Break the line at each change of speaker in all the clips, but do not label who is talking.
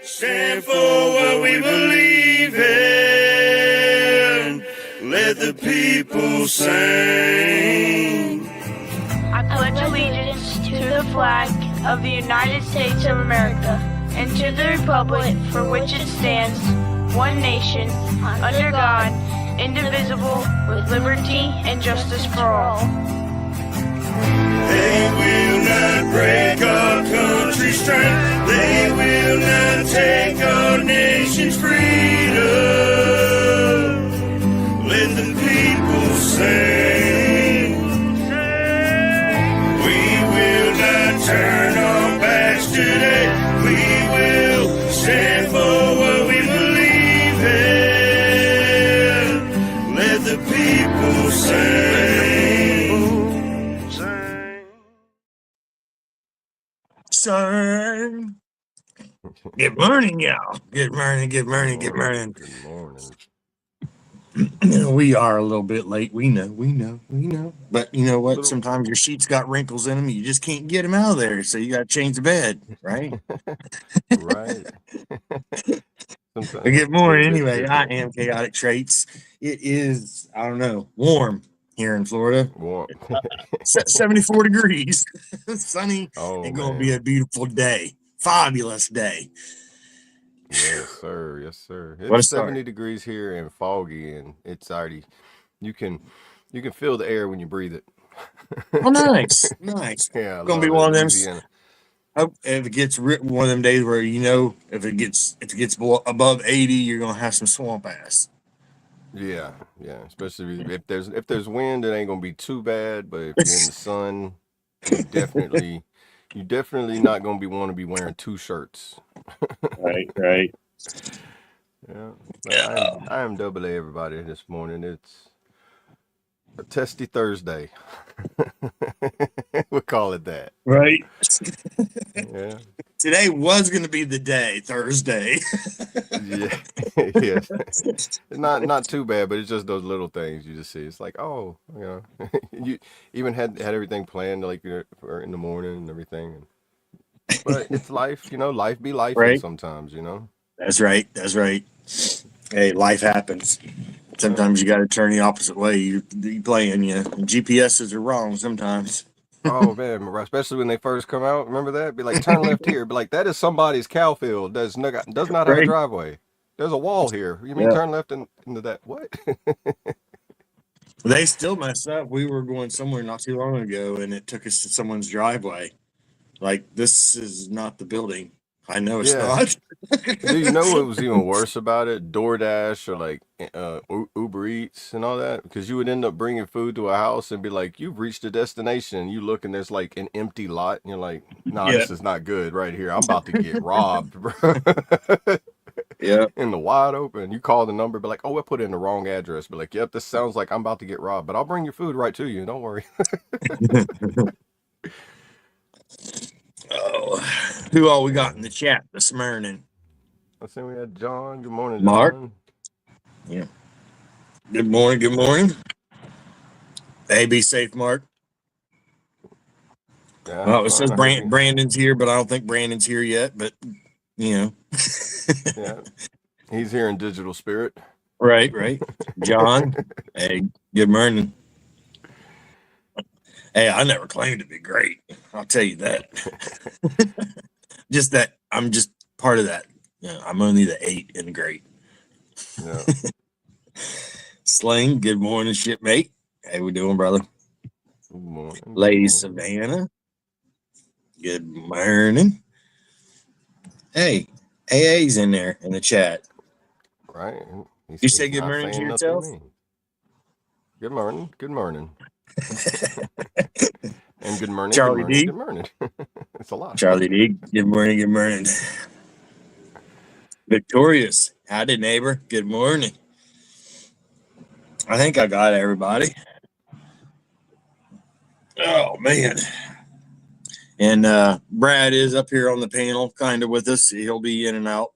Stand for what we believe in. Let the people sing.
I pledge allegiance to the flag of the United States of America and to the republic for which it stands, one nation, under God, indivisible, with liberty and justice for all.
They will not break our country's strength. They will not take our nation's freedom. Let the people sing. We will not turn our backs today. We will stand for what we believe in. Let the people sing.
Son. Good morning, y'all. Good morning.
Good morning.
We are a little bit late. We know. But you know what? Sometimes your sheets got wrinkles in them. You just can't get them out of there. So you got to change the bed, right?
Right.
Good morning. Anyway, I am Chaotic Traits. It is, I don't know, warm here in Florida.
Warm.
74 degrees. Sunny.
Oh,
and going to be a beautiful day. Fabulous day.
Yes, sir. Yes, sir.
What a
It's
start.
70 degrees here and foggy, and it's already you can feel the air when you breathe it.
Oh, nice. Nice.
Yeah,
Gonna be one of them. If it gets one of them days where if it gets above 80, you're gonna have some swamp ass.
Yeah. Especially if there's wind, it ain't gonna be too bad. But if you're in the sun, you definitely not gonna want to be wearing two shirts.
Right.
Yeah. But I am double A, everybody, this morning. It's a testy Thursday. We'll call it that.
Right.
Yeah.
Today was going to be the day, Thursday.
Yeah. Not too bad, but it's just those little things you just see. It's like, oh, you even had everything planned like for in the morning and everything. But it's life, life be life
Right.
sometimes,
That's right. Hey, life happens. Sometimes you got to turn the opposite way. You playing, GPSs are wrong sometimes.
Oh man, especially when they first come out. Remember that? Be like, turn left here. Be like, that is somebody's cow field. Does not have a driveway. There's a wall here. You mean turn left into that? What?
They still mess up. We were going somewhere not too long ago, and it took us to someone's driveway. Like, this is not the building. I know it's not.
Do you know what was even worse about it? DoorDash or like Uber Eats and all that? Because you would end up bringing food to a house and be like, you've reached a destination. You look and there's like an empty lot. And you're like, nah, this is not good right here. I'm about to get robbed, bro.
Yeah.
In the wide open. You call the number, be like, oh, I put in the wrong address. Be like, yep, this sounds like I'm about to get robbed, but I'll bring your food right to you. Don't worry.
Oh, who all we got in the chat this morning?
Let's see, we had John. Good morning,
Mark.
John.
Yeah. Good morning. Hey, be safe, Mark.
Yeah,
it says Brandon's here, but I don't think Brandon's here yet. But
yeah, he's here in digital spirit.
Right. John. Hey, good morning. Hey, I never claimed to be great. I'll tell you that. Just that I'm just part of that. I'm only the 8 in great.
Yeah.
Sling, good morning, shipmate. How we doing, brother?
Good morning.
Lady Savannah. Good morning. Hey, AA's in there in the chat.
Right.
You say good morning to yourself?
Good morning. And good morning.
Charlie D.
Good morning. It's a lot.
Charlie D. Good morning. Victorious. Howdy, neighbor. Good morning. I think I got everybody. Oh, man. And Brad is up here on the panel kind of with us. He'll be in and out.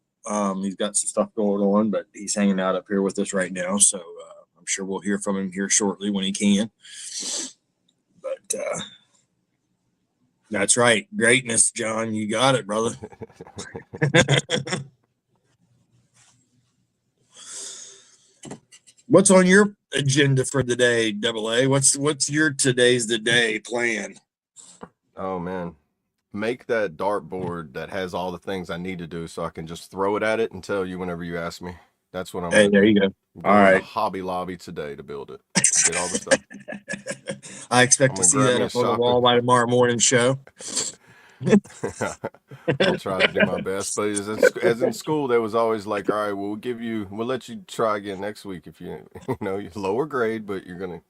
He's got some stuff going on, but he's hanging out up here with us right now. So I'm sure we'll hear from him here shortly when he can. But That's right. Greatness, John. You got it, brother. What's on your agenda for the day, Double A? What's your today's the day plan?
Oh man, make that dartboard that has all the things I need to do, so I can just throw it at it and tell you whenever you ask me. That's what I'm
Hey,
gonna
there
do.
you go.
Go
All
into
right.
Hobby Lobby today to build it. Get all the stuff.
I expect
I'm
to
gonna
see
grab
that
me a
up on the
shopping.
wall by tomorrow morning show.
I'll try to do my best, but as in school, there was always like, all right, we'll let you try again next week if you you lower grade, but you're gonna,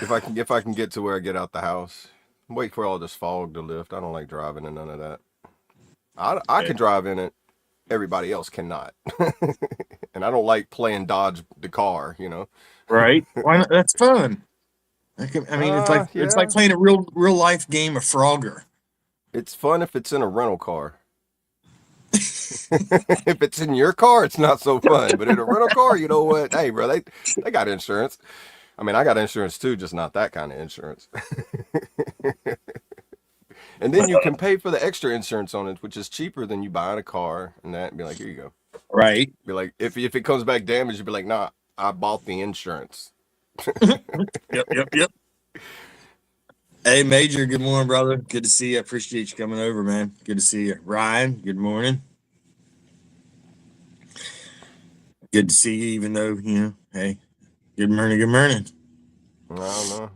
if I can get to where I get out the house, wait for all this fog to lift. I don't like driving in none of that. I can drive in it. Everybody else cannot, and I don't like playing dodge the car.
Right? Why not? That's fun. I mean, it's like
Yeah,
playing a real life game of Frogger.
it's fun if it's in a rental car. If it's in your car, it's not so fun. But in a rental car, you know what? Hey, bro, they got insurance. I mean, I got insurance too, just not that kind of insurance. And then you can pay for the extra insurance on it, which is cheaper than you buying a car and that. And be like, here you go.
Right.
Be like, if it comes back damaged, you'd be like, nah, I bought the insurance.
Yep. Hey, Major, good morning, brother. Good to see you. I appreciate you coming over, man. Good to see you. Ryan, good morning. Good to see you, even though, hey, good morning, good morning.
I don't know.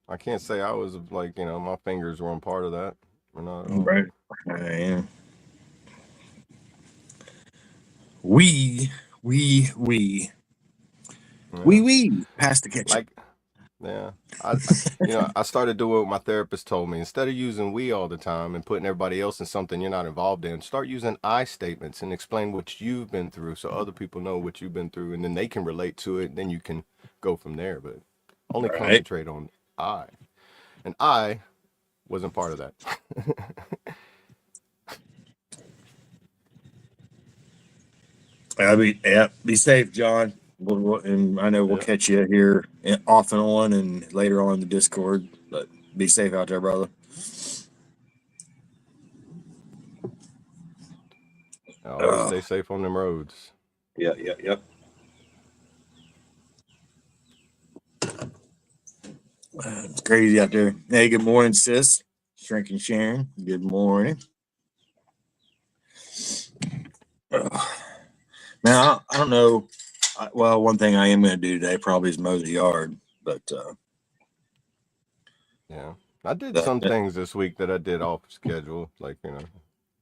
I can't say I was like, my fingers were on part of that. Or not at all.
Right. I am. We pass the ketchup.
Like, yeah. I started doing what my therapist told me. Instead of using we all the time and putting everybody else in something you're not involved in, start using I statements and explain what you've been through so other people know what you've been through and then they can relate to it. And then you can go from there. But only concentrate on I. And I wasn't part of that.
Be safe, John. And I know we'll catch you here off and on and later on in the Discord. But be safe out there, brother.
Always stay safe on them roads.
Yep. It's crazy out there. Hey, good morning, sis. Shrinking Sharon. Good morning. Now, I don't know. Well, one thing I am going to do today probably is mow the yard, but
yeah, I did some things this week that I did off schedule, like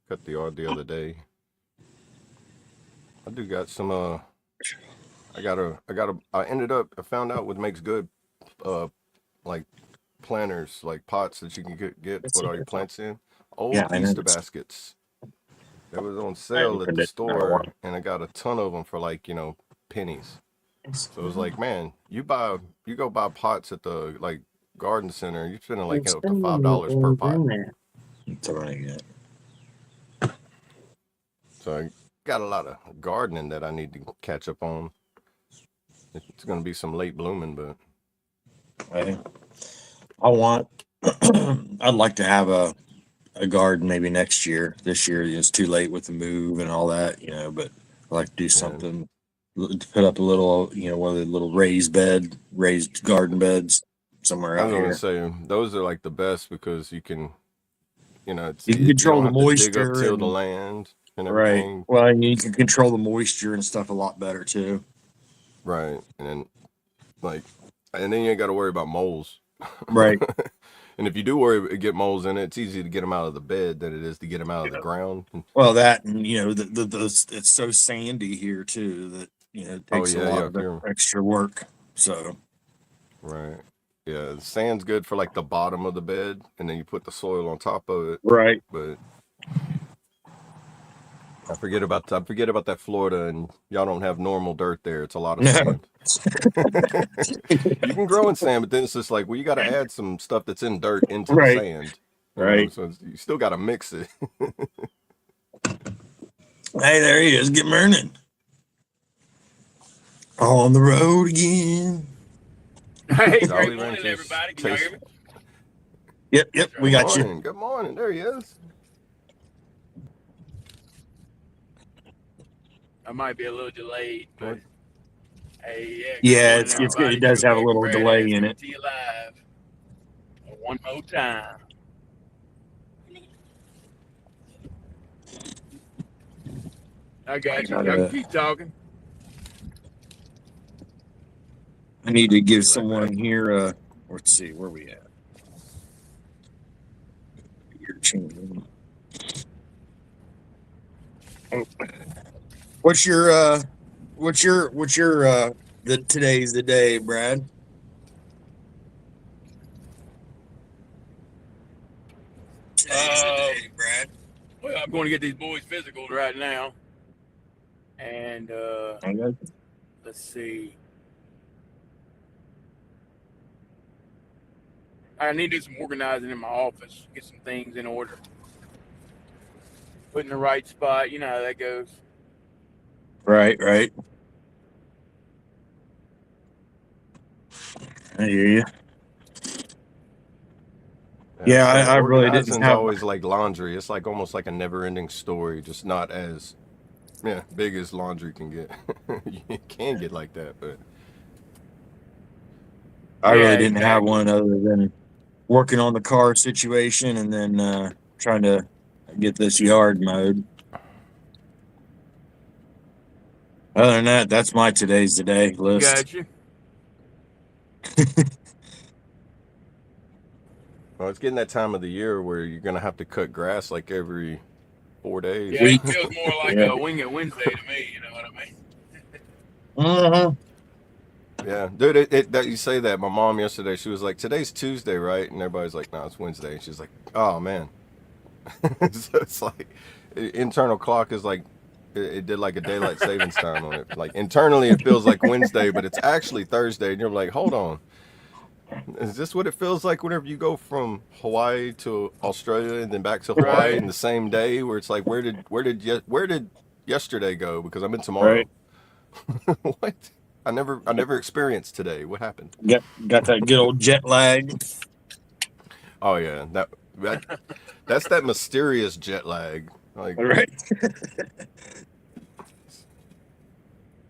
cut the yard the other day. I do got some. I found out what makes good, like planters, like pots that you can get put all your plants in. Old Easter baskets. They was on sale at the store, and I got a ton of them for like pennies. So it was like, man, you go buy pots at the like garden center, you're spending like up to $5 per pot. So I got a lot of gardening that I need to catch up on. It's gonna be some late blooming, but
I'd like to have a garden maybe next year. This year it's too late with the move and all that, but I'd like to do something to put up a little, one of the little raised garden beds somewhere out here.
I was gonna say those are like the best because you can,
you can control the moisture,
dig up till the land and everything.
Right. Well, and you can control the moisture and stuff a lot better too.
Right, and then you ain't got to worry about moles.
Right.
And if you do get moles in it, it's easy to get them out of the bed than it is to get them out of the ground.
Well, that and it's so sandy here too that it takes a lot of extra work. So.
Right. Yeah, the sand's good for like the bottom of the bed, and then you put the soil on top of it.
Right.
But I forget about that Florida, and y'all don't have normal dirt there. It's a lot of sand. You can grow in sand, but then it's just like, well, you got to add some stuff that's in dirt into the sand.
Right.
So you still got to mix it.
Hey, there he is. Good morning. On the road again.
Hey,
Jolly
great morning,
Ranchers
everybody. Can y'all hear me?
Yep, we
Good
got you.
morning. Good morning. There he is.
I might be a little delayed, but
What?
hey, yeah, good
Yeah,
morning,
it
everybody.
does
Drew
have a
back and
little
Brad
delay
Ass
in
coming
it.
to you live one more time. I got you. Y'all can keep talking.
I need to give
Be right
someone
back.
here. Let's see, where we at? Your channel. Oh, What's your the today's the day, Brad? Today's the day, Brad.
Well, I'm going to get these boys physicals right now, and
Okay.
let's see. I need to do some organizing in my office, get some things in order, put in the right spot. You know how that goes.
Right. I hear you. Yeah,
So
I really didn't
organizing's
have.
always like laundry. It's like almost like a never-ending story, just not as big as laundry can get. You can get like that, but
I
Yeah,
really didn't have
exactly.
one other than working on the car situation and then trying to get this yard mowed. Other than that, that's my today's the day list.
Got you.
well, it's getting that time of the year where you're gonna have to cut grass like every 4 days.
Yeah,
Week.
it feels more like
Yeah.
a Wing It Wednesday to me. You know what I mean?
Uh-huh.
Yeah, dude. That you say that. My mom yesterday, she was like, "Today's Tuesday, right?" And everybody's like, "No, it's Wednesday." And she's like, "Oh man." So it's like internal clock is like it did like a daylight savings time on it. Like internally, it feels like Wednesday, but it's actually Thursday. And you're like, "Hold on, is this what it feels like whenever you go from Hawaii to Australia and then back to Hawaii
Right.
in the same day? Where it's like, where did yesterday go? Because I'm in
Right.
tomorrow. What? I never experienced today. What happened?
Got that good old jet lag.
Oh yeah, that's that mysterious jet lag. Like
Right.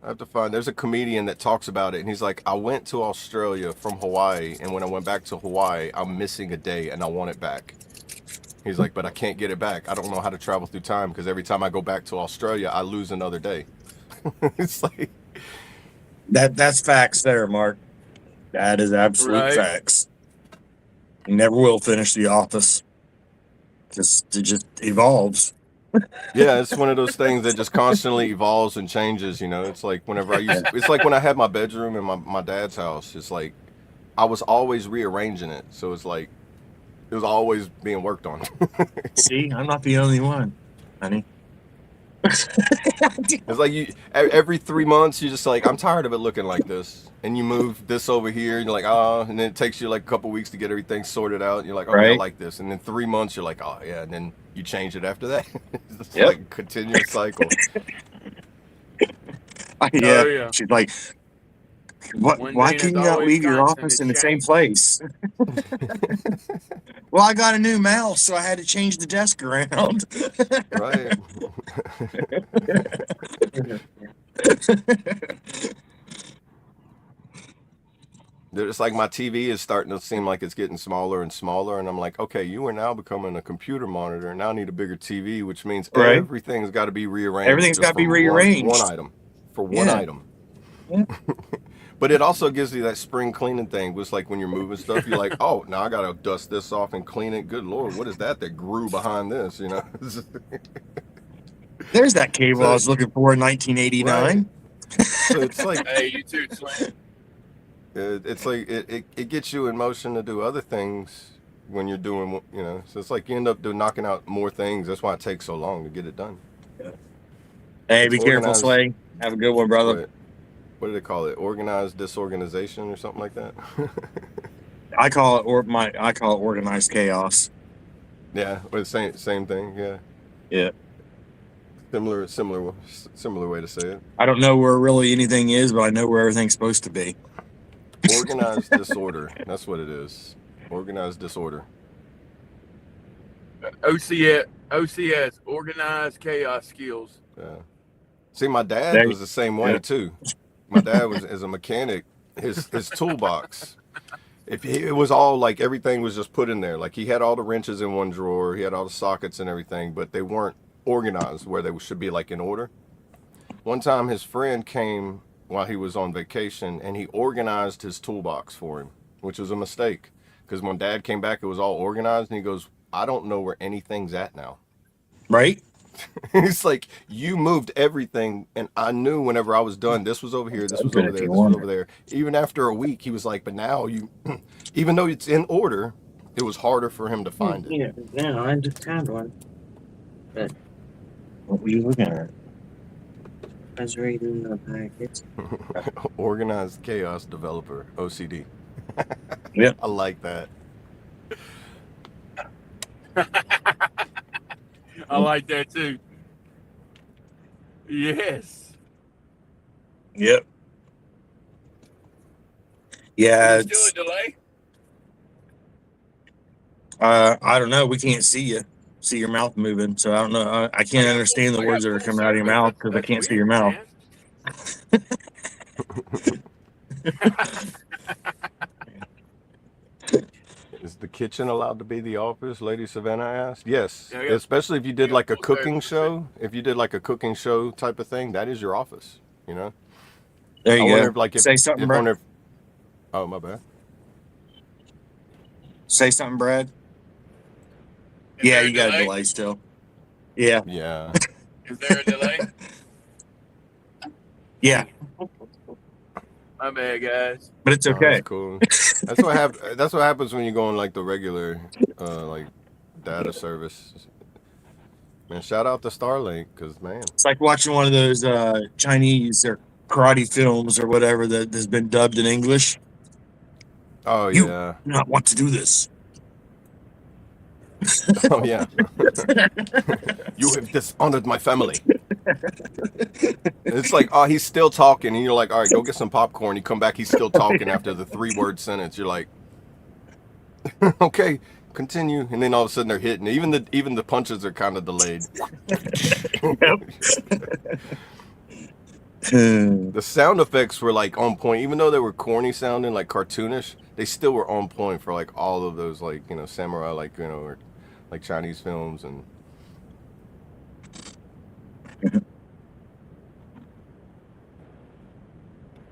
I have to find. There's a comedian that talks about it, and he's like, I went to Australia from Hawaii, and when I went back to Hawaii, I'm missing a day, and I want it back. He's like, but I can't get it back. I don't know how to travel through time because every time I go back to Australia, I lose another day. It's like,
That's facts there, Mark. That is absolute
Right.
facts. You never will finish The Office. It just evolves.
yeah, it's one of those things that just constantly evolves and changes. You know, it's like whenever it's like when I had my bedroom in my dad's house. It's like I was always rearranging it, so it's like it was always being worked on.
See, I'm not the only one, honey.
It's like every 3 months you're just like I'm tired of it looking like this, and you move this over here, and you're like and then it takes you like a couple weeks to get everything sorted out. And you're like, okay, I
Right?
like this, and then 3 months you're like, oh yeah, and then you change it after that. It's
Yep.
like a continuous cycle.
Yeah.
Oh yeah.
She's like, "What?
One
Why
thing
can
that's
you not
always
leave your
constant
office
is
in the same
change.
place?" Well, I got a new mouse, so I had to change the desk around.
Right. It's like my TV is starting to seem like it's getting smaller and smaller, and I'm like, okay, you are now becoming a computer monitor, and now I need a bigger TV, which means
Right?
everything's got to be rearranged
Everything's got
just
to be
for one
rearranged.
item, for one
Yeah.
item.
Yeah.
But it also gives you that spring cleaning thing. It's like when you're moving stuff, you're like, oh, now I gotta dust this off and clean it. Good Lord, what is that grew behind this? You know?
There's that cable I
So
was looking for in 1989.
so it's like
Hey, you too, Slim.
it's like it gets you in motion to do other things when you're doing, you know. So it's like you end up knocking out more things. That's why it takes so long to get it done.
Hey,
It's
be careful,
organized.
Slay. Have a good one, brother.
What do they call it? Organized disorganization or something like that.
I call it organized chaos.
Yeah, or same thing. Yeah.
Yeah.
Similar way to say it.
I don't know where really anything is, but I know where everything's supposed to be.
Organized disorder. That's what it is. Organized disorder.
OCS, organized chaos skills.
Yeah. See, my dad
There,
was the same
yeah.
way too. My dad was as a mechanic. His toolbox. If he, it was all like everything was just put in there. Like he had all the wrenches in one drawer. He had all the sockets and everything, but they weren't organized where they should be like in order. One time, his friend came while he was on vacation, and he organized his toolbox for him, which was a mistake. Because when Dad came back, it was all organized, and he goes, "I don't know where anything's at now."
Right?
He's like, "You moved everything, and I knew whenever I was done, this was over here, this was
Open
over
if
there,
you
this was
want
over there." Even after a week, he was like, "But now you, even though it's in order, it was harder for him to find it."
Yeah, no, I just had one. But
What were you looking at?
I was reading the packets.
Organized chaos developer, OCD.
Yep.
I like that.
I like that too. Yes.
Yep. Yeah.
Is there still a delay?
I don't know. We can't see you. See your mouth moving, so I don't know. I can't understand the words that are coming out of your mouth because I can't see your mouth.
Is the kitchen allowed to be the office? Lady Savannah asked. Yes,
Yeah, yeah.
especially if you did
Yeah,
like a
full
cooking
service.
show. If you did like a cooking show type of thing, that is your office. You know.
There
I
you
wonder
go.
if like if
Say something,
I
Brad.
wonder if, oh my bad.
Say something, Brad.
Is
Yeah,
there a
you got a
delay?
delay still. Yeah.
Yeah.
Is there a delay?
Yeah,
My bad, guys.
but it's
Oh,
okay.
that's cool. That's what That's what happens when you go on like the regular, like data service. Man, shout out to Starlink because man,
It's like watching one of those Chinese or karate films or whatever that has been dubbed in English.
oh
You
yeah,
do not want to do this.
oh yeah. You have dishonored my family. It's like, oh, he's still talking, and you're like, all right, go get some popcorn. You come back, he's still talking after the 3-word sentence. You're like, okay, continue, and then all of a sudden they're hitting. Even the punches are kind of delayed. The sound effects were like on point, even though they were corny sounding, like cartoonish. They still were on point for like all of those, like samurai, like or like Chinese films and.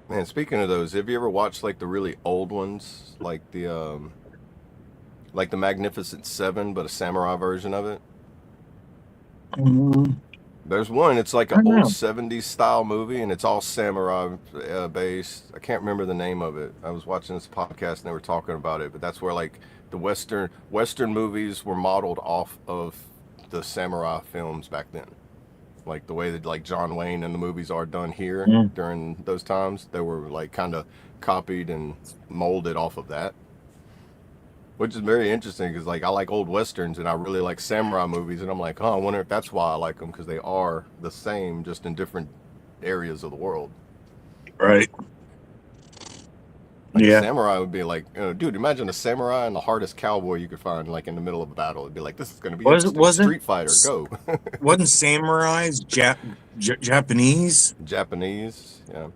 Man, speaking of those, have you ever watched like the really old ones, like the Magnificent Seven, but a samurai version of it? There's one. It's like
I
an
don't
old
know.
70s style movie, and it's all samurai based. I can't remember the name of it. I was watching this podcast and they were talking about it, but that's where like the Western movies were modeled off of the samurai films back then. Like the way that like John Wayne and the movies are done here
Mm.
during those times, they were like kind of copied and molded off of that, which is very interesting because like I like old westerns and I really like samurai movies, and I'm like, oh, I wonder if that's why I like them, because they are the same just in different areas of the world.
Right.
Like a
Yeah.
samurai would be like, dude, imagine a samurai and the hardest cowboy you could find like in the middle of a battle. It'd be like, this is going to be interesting. Street Fighter, go.
Wasn't samurais Japanese?
Japanese, yeah.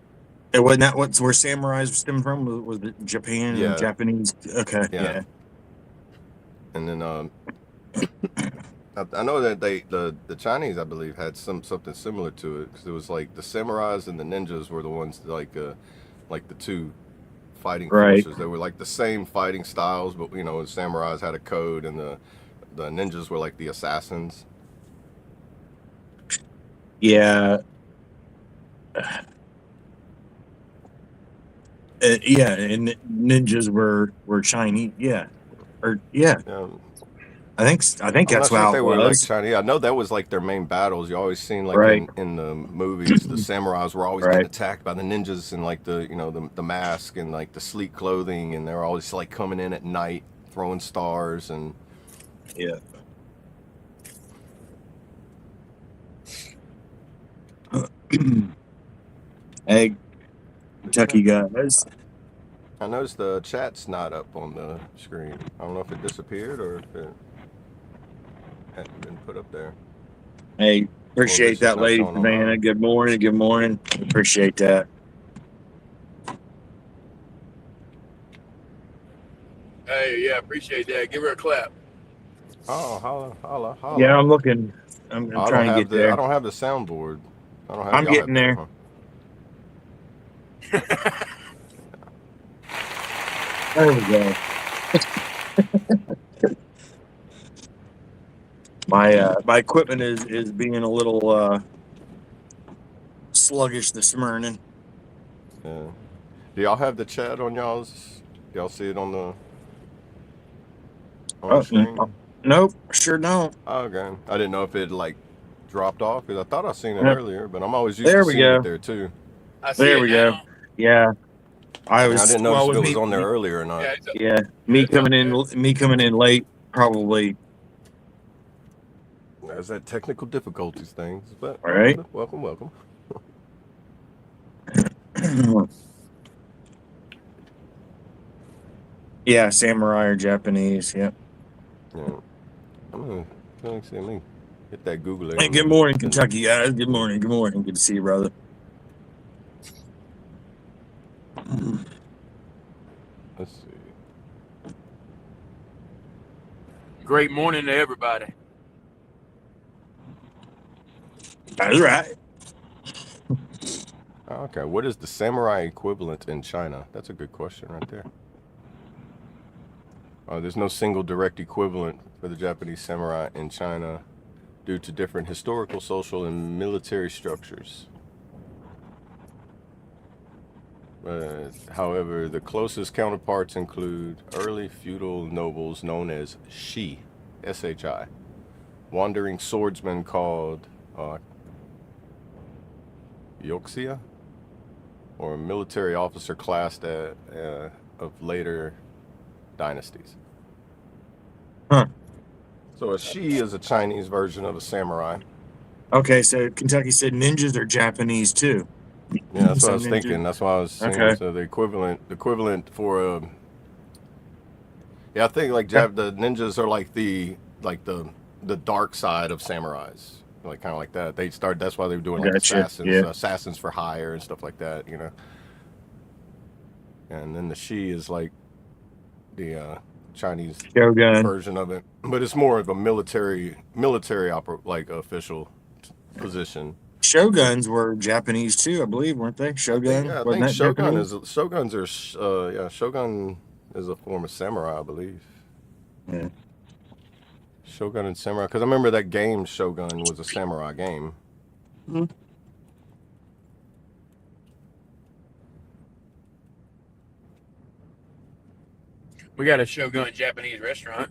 It wasn't that where samurais stemmed from? Was it Japan
Yeah.
and Japanese? Okay.
Yeah.
Yeah.
And then I know that the Chinese, I believe, had something similar to it, because it was like the samurais and the ninjas were the ones like the two fighting
Right.
forces. They were like the same fighting styles, but the samurais had a code, and the ninjas were like the assassins.
Yeah. Yeah, and ninjas were Chinese. Yeah. Or yeah, I think
I'm
that's
not sure
how
if they
it
were like
was.
Chinese. I know that was like their main battles. You always seen like
Right.
in the movies, the samurais were always
Right.
getting attacked by the ninjas and like the mask and like the sleek clothing, and they're always like coming in at night throwing stars and
Yeah. Hey, Kentucky guys.
I noticed the chat's not up on the screen. I don't know if it disappeared or if it hadn't been put up there.
Hey,
Or if it's
appreciate
just
that,
not
Lady
showing on
Savannah.
mine.
Good morning. Good morning. Appreciate that.
Hey, yeah, appreciate that. Give her a clap.
Oh, holla, holla,
Yeah,
holla.
I'm looking. I'm trying to get
I
there.
don't have the soundboard. I don't have
I'm
y'all have
getting
that,
there.
huh?
There we go. My equipment is being a little sluggish this morning.
Yeah. Do y'all have the chat on y'all's? Do y'all see it on the screen?
Nope, sure don't.
Oh, okay. I didn't know if it like dropped off because I thought I seen it
Yep.
earlier, but I'm always used to
There we
seeing it
go.
there too.
I see
There
it
we go.
now.
Yeah, I
And I
was
didn't notice if
with
it was on there earlier or not.
Yeah,
yeah,
it's up there.
me coming in late probably.
There's that technical difficulties things, but
All right.
welcome.
Yeah, samurai or Japanese. Yeah.
Yeah. I'm gonna see me hit that Google
Hey,
and
good
then
morning, Kentucky guys. Good morning. Good morning. Good to see you, brother.
let's see.
Great morning to everybody.
That's right.
Okay, what is the samurai equivalent in China? That's a good question right there. There's no single direct equivalent for the Japanese samurai in China due to different historical, social, and military structures. However, the closest counterparts include early feudal nobles known as shi, S-H-I, wandering swordsmen called yoxia, or a military officer classed of later dynasties.
Huh.
So a shi is a Chinese version of a samurai.
Okay, so Kentucky said ninjas are Japanese too.
Yeah, that's what I
Some
was
ninjas.
thinking. That's why I was saying.
Okay.
So the equivalent for yeah, I think like
Yeah.
the ninjas are like the dark side of samurais, like kind of like that. They start. That's why they were doing like
Gotcha. Yeah.
assassins for hire and stuff like that. And then the shi is like the Chinese
Shogun.
version of it, but it's more of a military official position.
Shoguns were Japanese too, I believe, weren't they? Shogun
I
wasn't
think
that Japanese?
shoguns are shogun is a form of samurai, I believe.
Yeah.
Shogun and samurai, because I remember that game Shogun was a samurai game.
Mm-hmm.
We got a Shogun Japanese restaurant.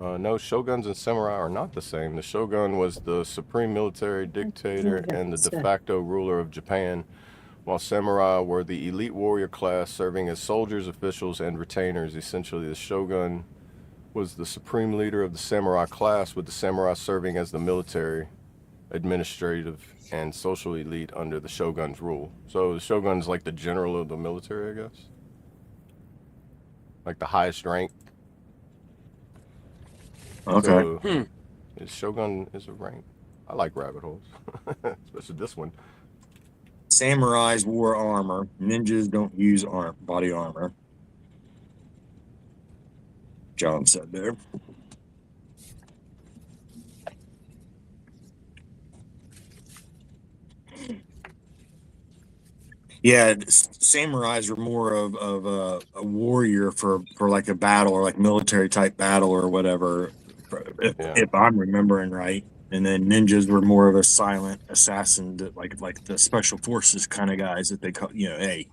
No, shoguns and samurai are not the same. The shogun was the supreme military dictator and the de facto ruler of Japan, while samurai were the elite warrior class serving as soldiers, officials, and retainers. Essentially, the shogun was the supreme leader of the samurai class, with the samurai serving as the military, administrative, and social elite under the shogun's rule. So the shogun's like the general of the military, I guess. Like the highest rank.
Okay.
So, shogun is a rank. I like rabbit holes, especially this one.
Samurais wore armor. Ninjas don't use body armor. John said there. Yeah, samurais were more of a warrior for like a battle or like military type battle or whatever, if I'm remembering right. And then ninjas were more of a silent assassin, that like the special forces kind of guys that they call. Hey,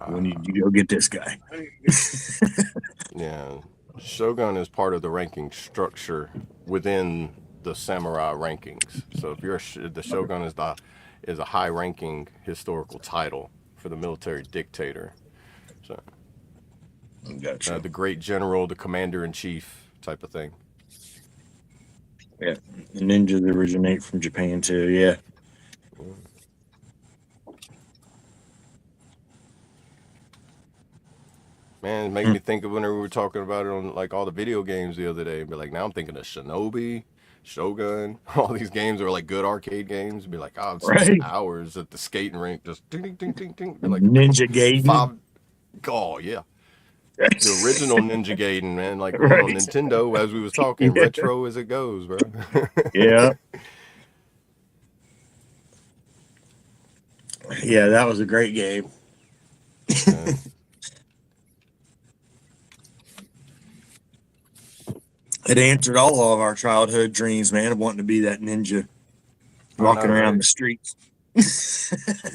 we need you to go get this guy.
Yeah, shogun is part of the ranking structure within the samurai rankings. So if you're the shogun is a high-ranking historical title for the military dictator. So
Gotcha.
the great general, the commander in chief type of thing.
Yeah, the ninjas originate from Japan too. Yeah.
Man, it made
Mm.
me think of whenever we were talking about it on like all the video games the other day. Be like, now I'm thinking of Shinobi, Shogun, all these games are like good arcade games. Be like, oh, I'd spend
Right.
hours at the skating rink just ding ding ding ding ding. Be like,
Ninja Gaiden.
five. Oh yeah, the original Ninja Gaiden, man. Like on
Right.
Nintendo, as we was talking,
Yeah.
retro as it goes, bro.
Yeah. Yeah, that was a great game.
Yeah.
It answered all of our childhood dreams, man, of wanting to be that ninja
I know,
walking around
right?
the streets.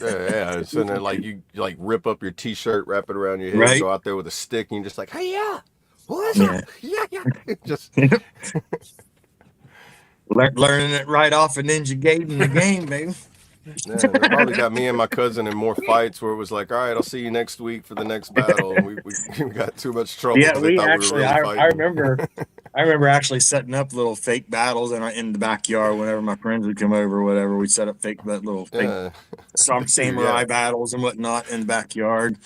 Yeah, it's in there like you like rip up your T-shirt, wrap it around your head,
Right?
go out there with a stick, and you're just like, hey yeah, what's
Yeah.
up? Yeah, yeah. Just
Learning it right off of Ninja Gaiden, the game, baby.
yeah, that probably got me and my cousin in more fights where it was like, all right, I'll see you next week for the next battle, and we we got too much trouble
Yeah,
because they
we
thought we were
actually,
really
I
fighting.
remember, I remember actually setting up little fake battles in the backyard whenever my friends would come over or whatever. We'd set up that little fake
Yeah, dude,
samurai
yeah.
battles and whatnot in the backyard.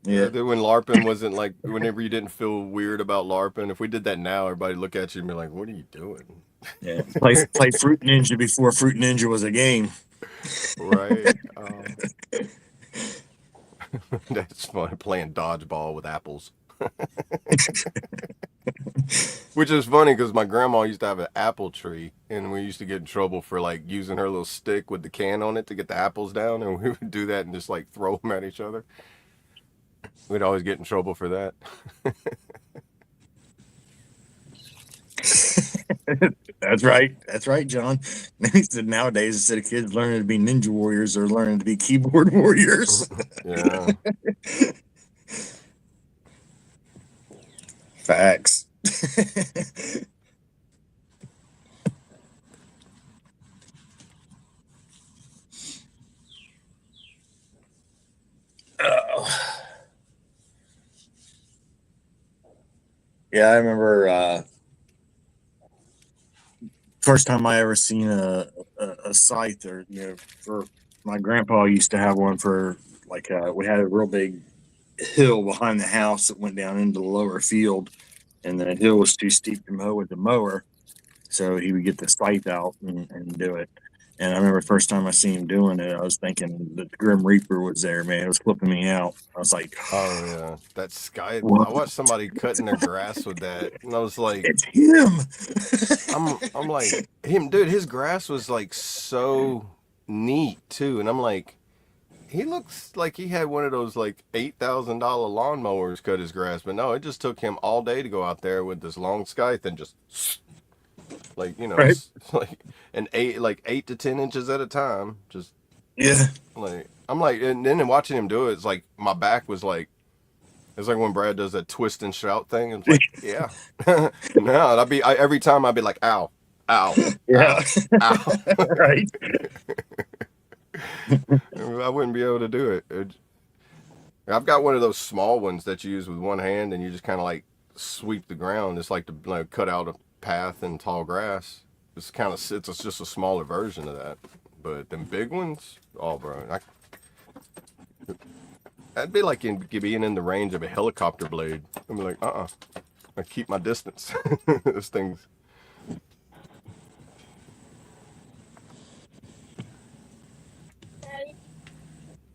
Yeah,
Yeah.
then when LARPing wasn't like, whenever you didn't feel weird about LARPing, if we did that now, everybody look at you and be like, "What are you doing?"
Yeah. Play Fruit Ninja before Fruit Ninja was a game.
Right? That's fun playing dodgeball with apples. Which is funny because my grandma used to have an apple tree, and we used to get in trouble for like using her little stick with the can on it to get the apples down, and we would do that and just like throw them at each other. We'd always get in trouble for that.
That's right. That's right, John. He said nowadays instead of kids learning to be ninja warriors, they're learning to be keyboard warriors.
Yeah.
Facts. Oh. Yeah, I remember first time I ever seen a scythe, or for my grandpa used to have one for like we had a real big hill behind the house that went down into the lower field, and the hill was too steep to mow with the mower, so he would get the scythe out and do it. And I remember the first time I seen him doing it, I was thinking that the Grim Reaper was there, man. It was flipping me out. I was like,
Oh yeah, that sky.
"What?
I watched somebody cutting their grass with that, and I was like,
It's him!"
I'm like him, dude. His grass was like so neat too, and I'm like, he looks like he had one of those like $8,000 lawnmowers cut his grass, but no, it just took him all day to go out there with this long scythe and just like
Right?
like an 8 to 10 inches at a time, just
Yeah.
like I'm like, and then watching him do it, it's like my back was like. It's like when Brad does that twist and shout thing. It's like, yeah. No, every time I'd be like, ow, ow,
Yeah.
ow, ow.
Right.
I wouldn't be able to do it. I've got one of those small ones that you use with one hand and you just kind of like sweep the ground. It's like to like, cut out a path in tall grass. It's just a smaller version of that. But them big ones, oh, bro. That'd be like being in the range of a helicopter blade. I'd be like, I keep my distance. This thing's.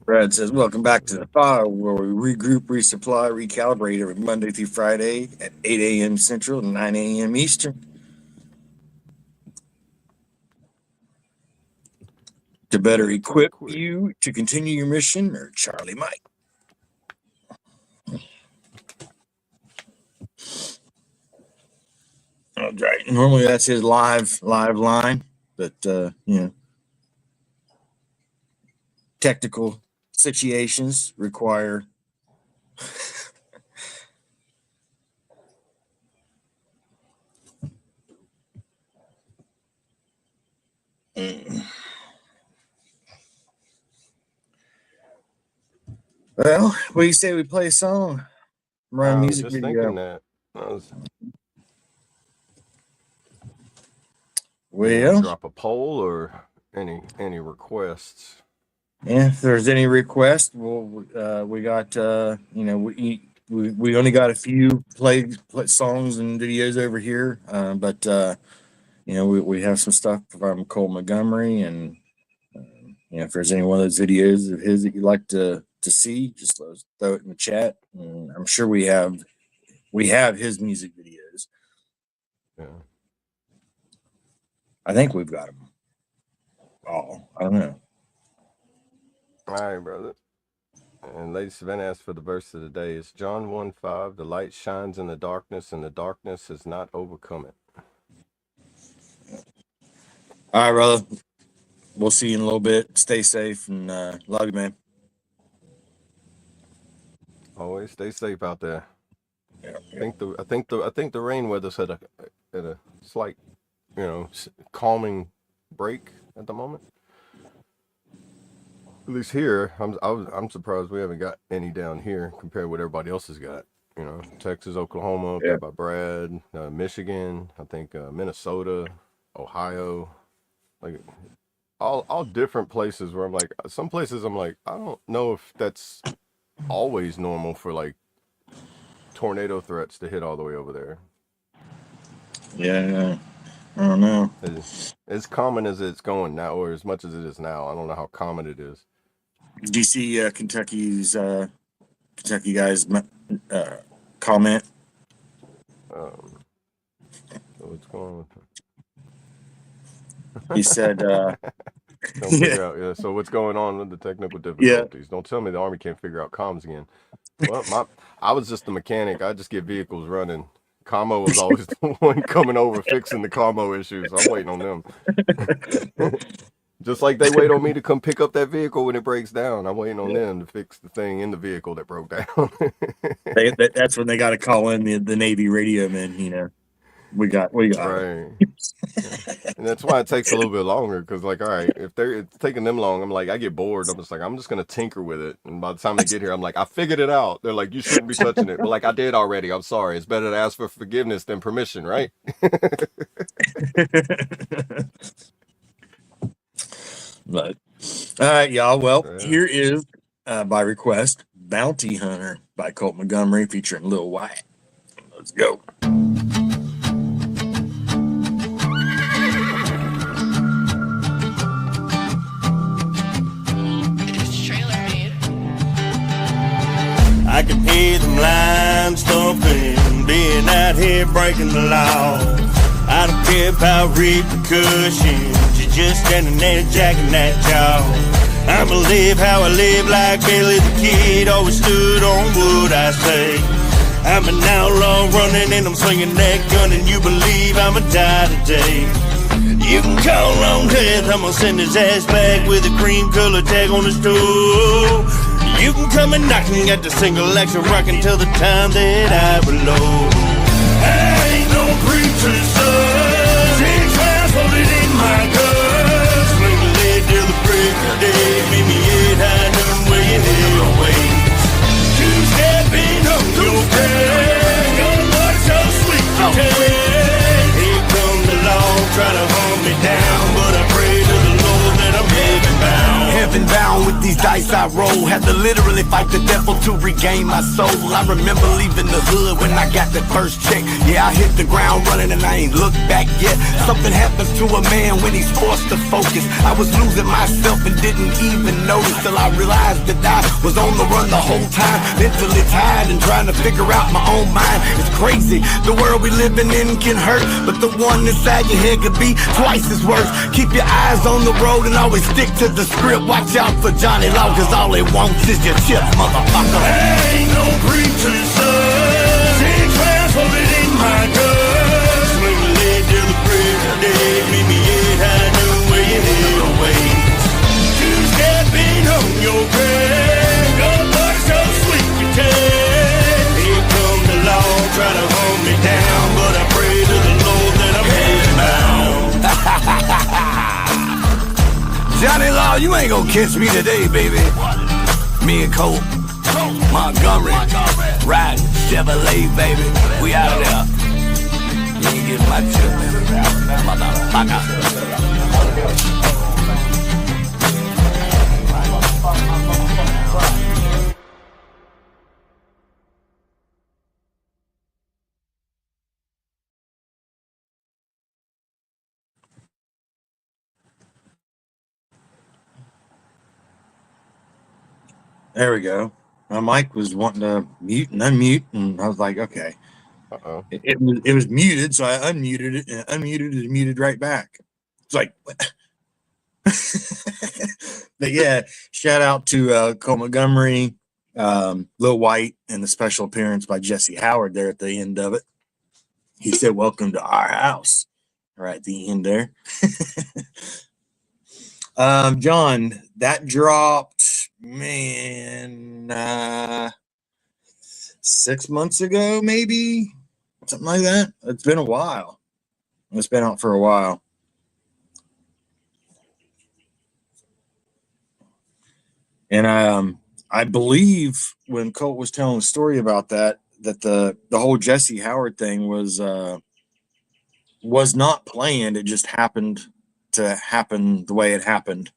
Brad says, "Welcome back to the file where we regroup, resupply, recalibrate every Monday through Friday at 8 a.m. Central and 9 a.m. Eastern to better equip you to continue your mission." Or Charlie Mike. All right. Normally that's his live line, but technical situations require Well, what do you say we play a song? Run a
I was
music
just
video.
thinking that.
Well,
Drop a poll or any requests.
yeah, if there's any request, we got we only got a few play songs and videos over here, but we have some stuff from Cole Montgomery, and if there's any one of those videos of his that you'd like to see, just let us throw it in the chat. And I'm sure we have his music videos.
Yeah.
I think we've got them all. I don't know.
All right, brother. And Lady Savannah asked for the verse of the day. It's John 1:5. The light shines in the darkness, and the darkness has not overcome it.
All right, brother. We'll see you in a little bit. Stay safe, and love you, man.
Always stay safe out there.
Yeah.
I think the rain weather's at a slight, calming break at the moment. At least here, I'm surprised we haven't got any down here compared to what everybody else has got. Texas, Oklahoma, up there by Brad, Michigan, I think Minnesota, Ohio, like all different places where I'm like, some places I'm like, I don't know if that's always normal for like tornado threats to hit all the way over there.
Yeah, I don't know.
As common as it's going now, or as much as it is now, I don't know how common it is.
Do you see Kentucky guys comment?
What's going on with
He said,
Don't figure out, yeah. So what's going on with the technical difficulties?
Yeah.
Don't tell me the Army can't figure out comms again. Well, I was just the mechanic. I just get vehicles running. Commo was always the one coming over fixing the commo issues. I'm waiting on them. Just like they wait on me to come pick up that vehicle when it breaks down. I'm waiting on them to fix the thing in the vehicle that broke down.
That's when they got to call in the Navy radio men. We got
right. And that's why it takes a little bit longer, because like, all right, if it's taking them long, I'm like, I get bored. I'm just like, I'm just gonna tinker with it, and by the time they get here, I'm like, I figured it out. They're like, you shouldn't be touching it, but like, I did already. I'm sorry. It's better to ask for forgiveness than permission, right?
But all right, y'all. Well, Here is by request Bounty Hunter by Colt Montgomery featuring Lil Wyatt. Let's go.
I can hear them lines thumping, being out here breaking the law. I don't care about repercussions, you're just standing there jacking that jaw. I'ma live how I live, like Billy the Kid, always stood on what I say. I'm an outlaw running and I'm swinging that gun, and you believe I'ma die today. You can call on death, I'ma send his ass back with a cream color tag on his toe. You can come and knocking at the single action rockin' till the time that I belong. I ain't no preacher's son, 6 rounds loaded in my gun. Swing the lead till the break of day, meet me at high noon where you head away. Two-stepping on your bed, your boy so sweet to taste. Here come the law, try to hold me down, but I pray to the Lord that I'm heaven bound.
Heaven bound with these dice I roll. Had to literally fight the devil to regain my soul. I remember leaving the hood when I got that first check. Yeah, I hit the ground running and I ain't looked back yet. Something happens to a man when he's forced to focus. I was losing myself and didn't even notice till I realized that I was on the run the whole time. Mentally tired and trying to figure out my own mind. It's crazy, the world we living in can hurt, but the one inside your head could be twice as worse. Keep your eyes on the road and always stick to the script. Watch out for Johnny Law, cause all he wants is your chips, motherfucker.
I ain't no preacher's son, 6 rounds loaded in my gun. Swing the lead till the break of day, meet me at high noon where you head away. Two-stepping on your grave, your boy so sweet to taste. Here come the law, try to hold me down, but I pray to the Lord that I'm heaven bound.
Johnny Law, you ain't gonna catch me today, baby. Me and Colt Montgomery, riding Chevrolet, baby. We out there. You ain't get my chip, motherfucker.
There we go. My mic was wanting to mute and unmute, and I was like, okay.
Uh-oh.
It was muted, so I unmuted it, and unmuted it and muted right back. It's like, what? But yeah, shout out to Cole Montgomery, Lil White, and the special appearance by Jesse Howard there at the end of it. He said, "Welcome to our house," right at the end there. John, that dropped, man, 6 months ago, maybe something like that. It's been a while. It's been out for a while. And I believe when Colt was telling the story about that the whole Jesse Howard thing was not planned. It just happened to happen the way it happened.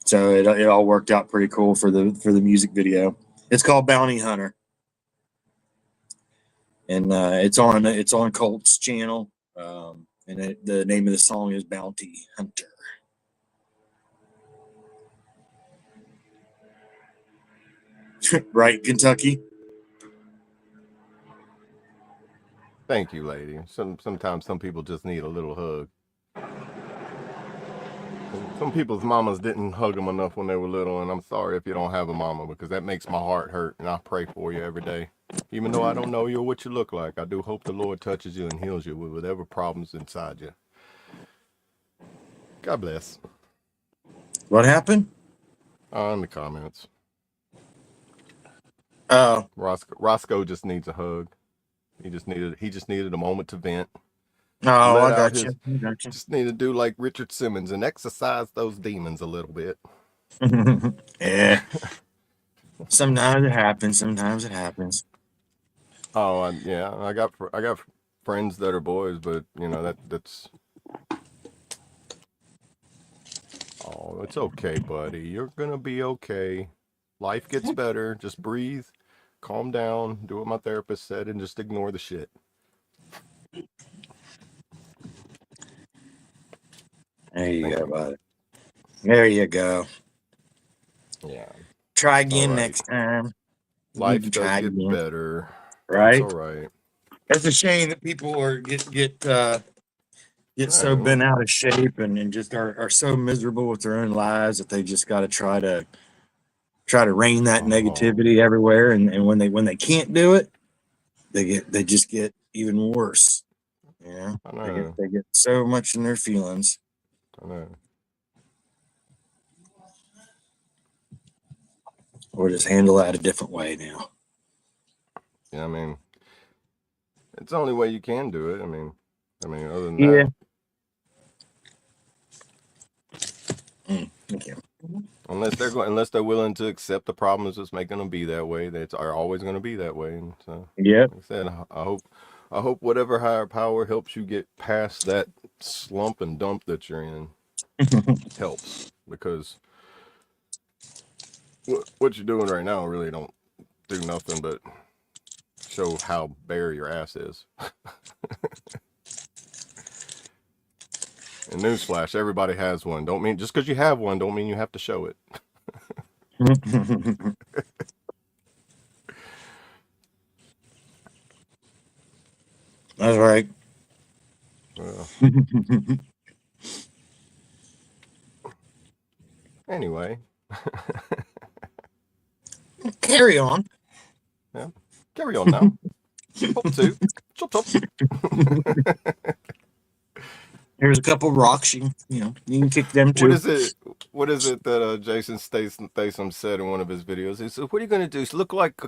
So it all worked out pretty cool for the music video. It's called Bounty Hunter, and it's on Colt's channel. And the name of the song is Bounty Hunter. Right, Kentucky.
Thank you, lady. Sometimes some people just need a little hug. Some people's mamas didn't hug them enough when they were little, and I'm sorry if you don't have a mama, because that makes my heart hurt, and I pray for you every day. Even though I don't know you or what you look like, I do hope the Lord touches you and heals you with whatever problems inside you. God bless.
What happened?
In the comments.
Oh,
Roscoe just needs a hug. He just needed a moment to vent.
oh, I got you.
Just need to do like Richard Simmons and exercise those demons a little bit.
Yeah. Sometimes it happens.
Oh, yeah. I got friends that are boys, but you know that's. Oh, it's okay, buddy. You're gonna be okay. Life gets better. Just breathe, calm down, do what my therapist said, and just ignore the shit.
There you go, buddy. There you go.
Yeah.
Try again next time.
Life does get better.
Right?
It's all right.
It's a shame that people are get so bent out of shape and just are so miserable with their own lives that they just got to try to rain that negativity everywhere. And when they can't do it, they just get even worse. Yeah,
I know.
They get so much in their feelings.
I know.
Or just handle that a different way now.
Yeah, I mean, it's the only way you can do it. I mean, other than
that.
Thank you. Unless they're willing to accept the problems that's making them be that way, they are always going to be that way. And so,
like
I said, I hope whatever higher power helps you get past that slump and dump that you're in helps, because what you're doing right now really don't do nothing but show how bare your ass is. And newsflash, everybody has one. Don't mean just because you have one, don't mean you have to show it.
That's right.
Well. Anyway.
Carry on.
Yeah. Carry on now. Hope to. Chop chop.
Here's a couple rocks. You can kick them too.
What is it that Jason Statham said in one of his videos? He said, "What are you going to do? Look like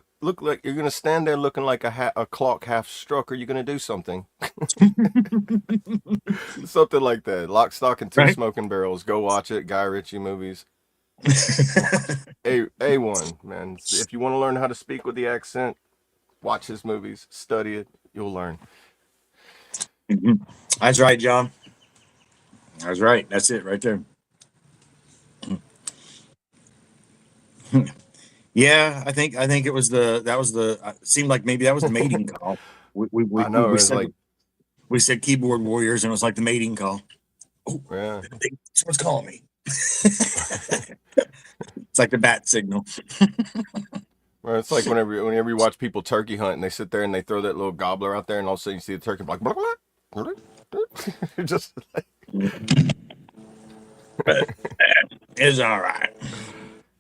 you're going to stand there looking like a clock half struck. Or are you going to do something?" Something like that. Lock, Stock, and Two Smoking Barrels. Go watch it. Guy Ritchie movies. A1, man. If you want to learn how to speak with the accent, watch his movies. Study it. You'll learn.
That's right, John. That's right. That's it right there. Yeah, I think it was it seemed like maybe that was the mating call. I know. We said keyboard warriors, and it was like the mating call. Oh, yeah. Someone's calling me. It's like the bat signal.
Well, it's like whenever you watch people turkey hunt and they sit there and they throw that little gobbler out there and all of a sudden you see the turkey like blah, blah, blah, blah. Just like,
But it's all right.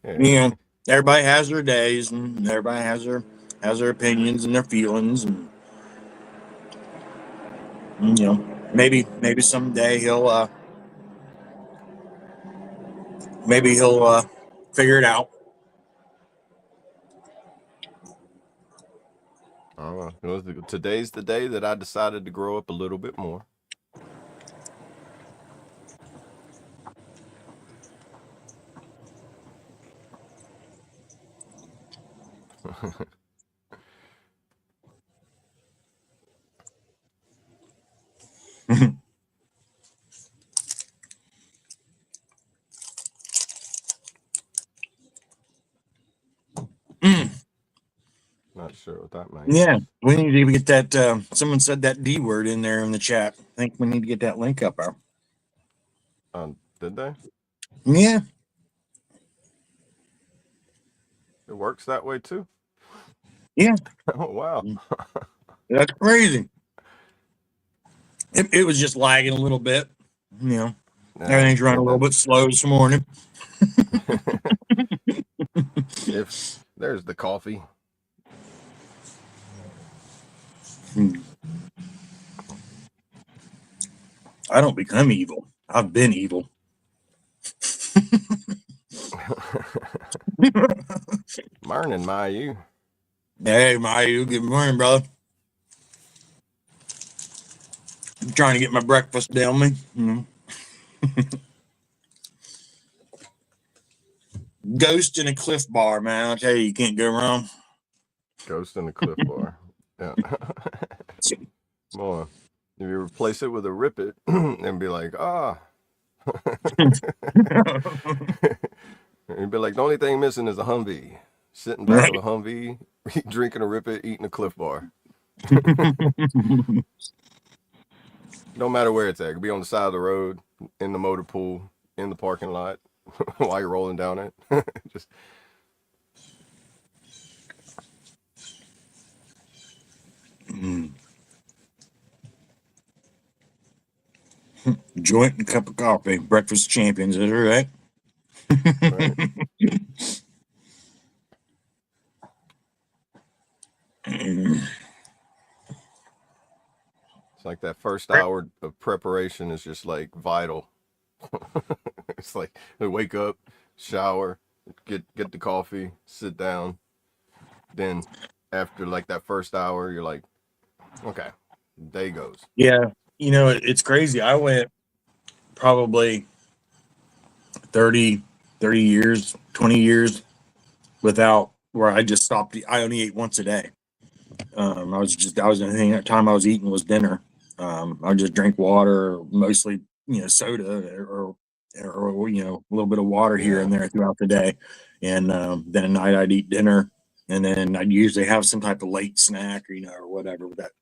yeah.
You know, everybody has their days, and everybody has their opinions and their feelings, and you know, maybe someday he'll figure it out.
Today's the day that I decided to grow up a little bit more. Not sure what that means.
Yeah, we need to even get that. Someone said that D word in there in the chat. I think we need to get that link up there.
Did they?
Yeah.
It works that way too?
Yeah.
Oh, wow.
That's crazy. It was just lagging a little bit. You know, everything's running a little bit slow this morning.
If there's the coffee.
I don't become evil. I've been evil.
Morning, Mayu.
Hey, Mayu. Good morning, brother. I'm trying to get my breakfast down me. Ghost in a Cliff Bar, man. I'll tell you, you can't go wrong.
Ghost in a Cliff Bar. Yeah. Boy, if you replace it with a Rip It and be like, you'd be like, the only thing missing is a Humvee. Sitting back with a Humvee, drinking a Rip It, eating a Cliff Bar. No matter where it's at. It could be on the side of the road, in the motor pool, in the parking lot, while you're rolling down it. Just
joint and cup of coffee. Breakfast champions, is it right?
right. It's like that first hour of preparation is just like vital. It's like we wake up, shower, get the coffee, sit down. Then after like that first hour, you're like, okay, day goes.
Yeah. You know, it's crazy. I went probably 30 years, 20 years without where I just stopped. I only ate once a day. The time I was eating was dinner. I would just drink water, mostly, soda or a little bit of water here and there throughout the day. And then at night I'd eat dinner, and then I'd usually have some type of late snack or whatever with that.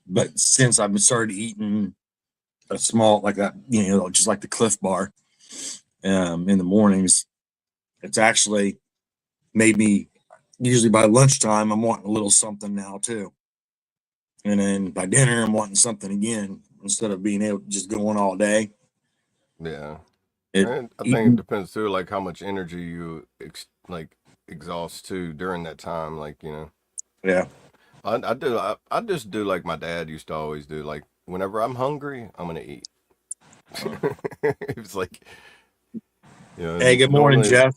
But since I've started eating a small like that, just like the Cliff Bar in the mornings, it's actually made me, usually by lunchtime, I'm wanting a little something now too. And then by dinner, I'm wanting something again instead of being able to just go on all day.
Yeah. And I think it depends too, like how much energy you exhaust too during that time. Like,
Yeah.
I just do like my dad used to always do. Like whenever I'm hungry, I'm gonna eat. It's like,
Hey, good morning, Jeff.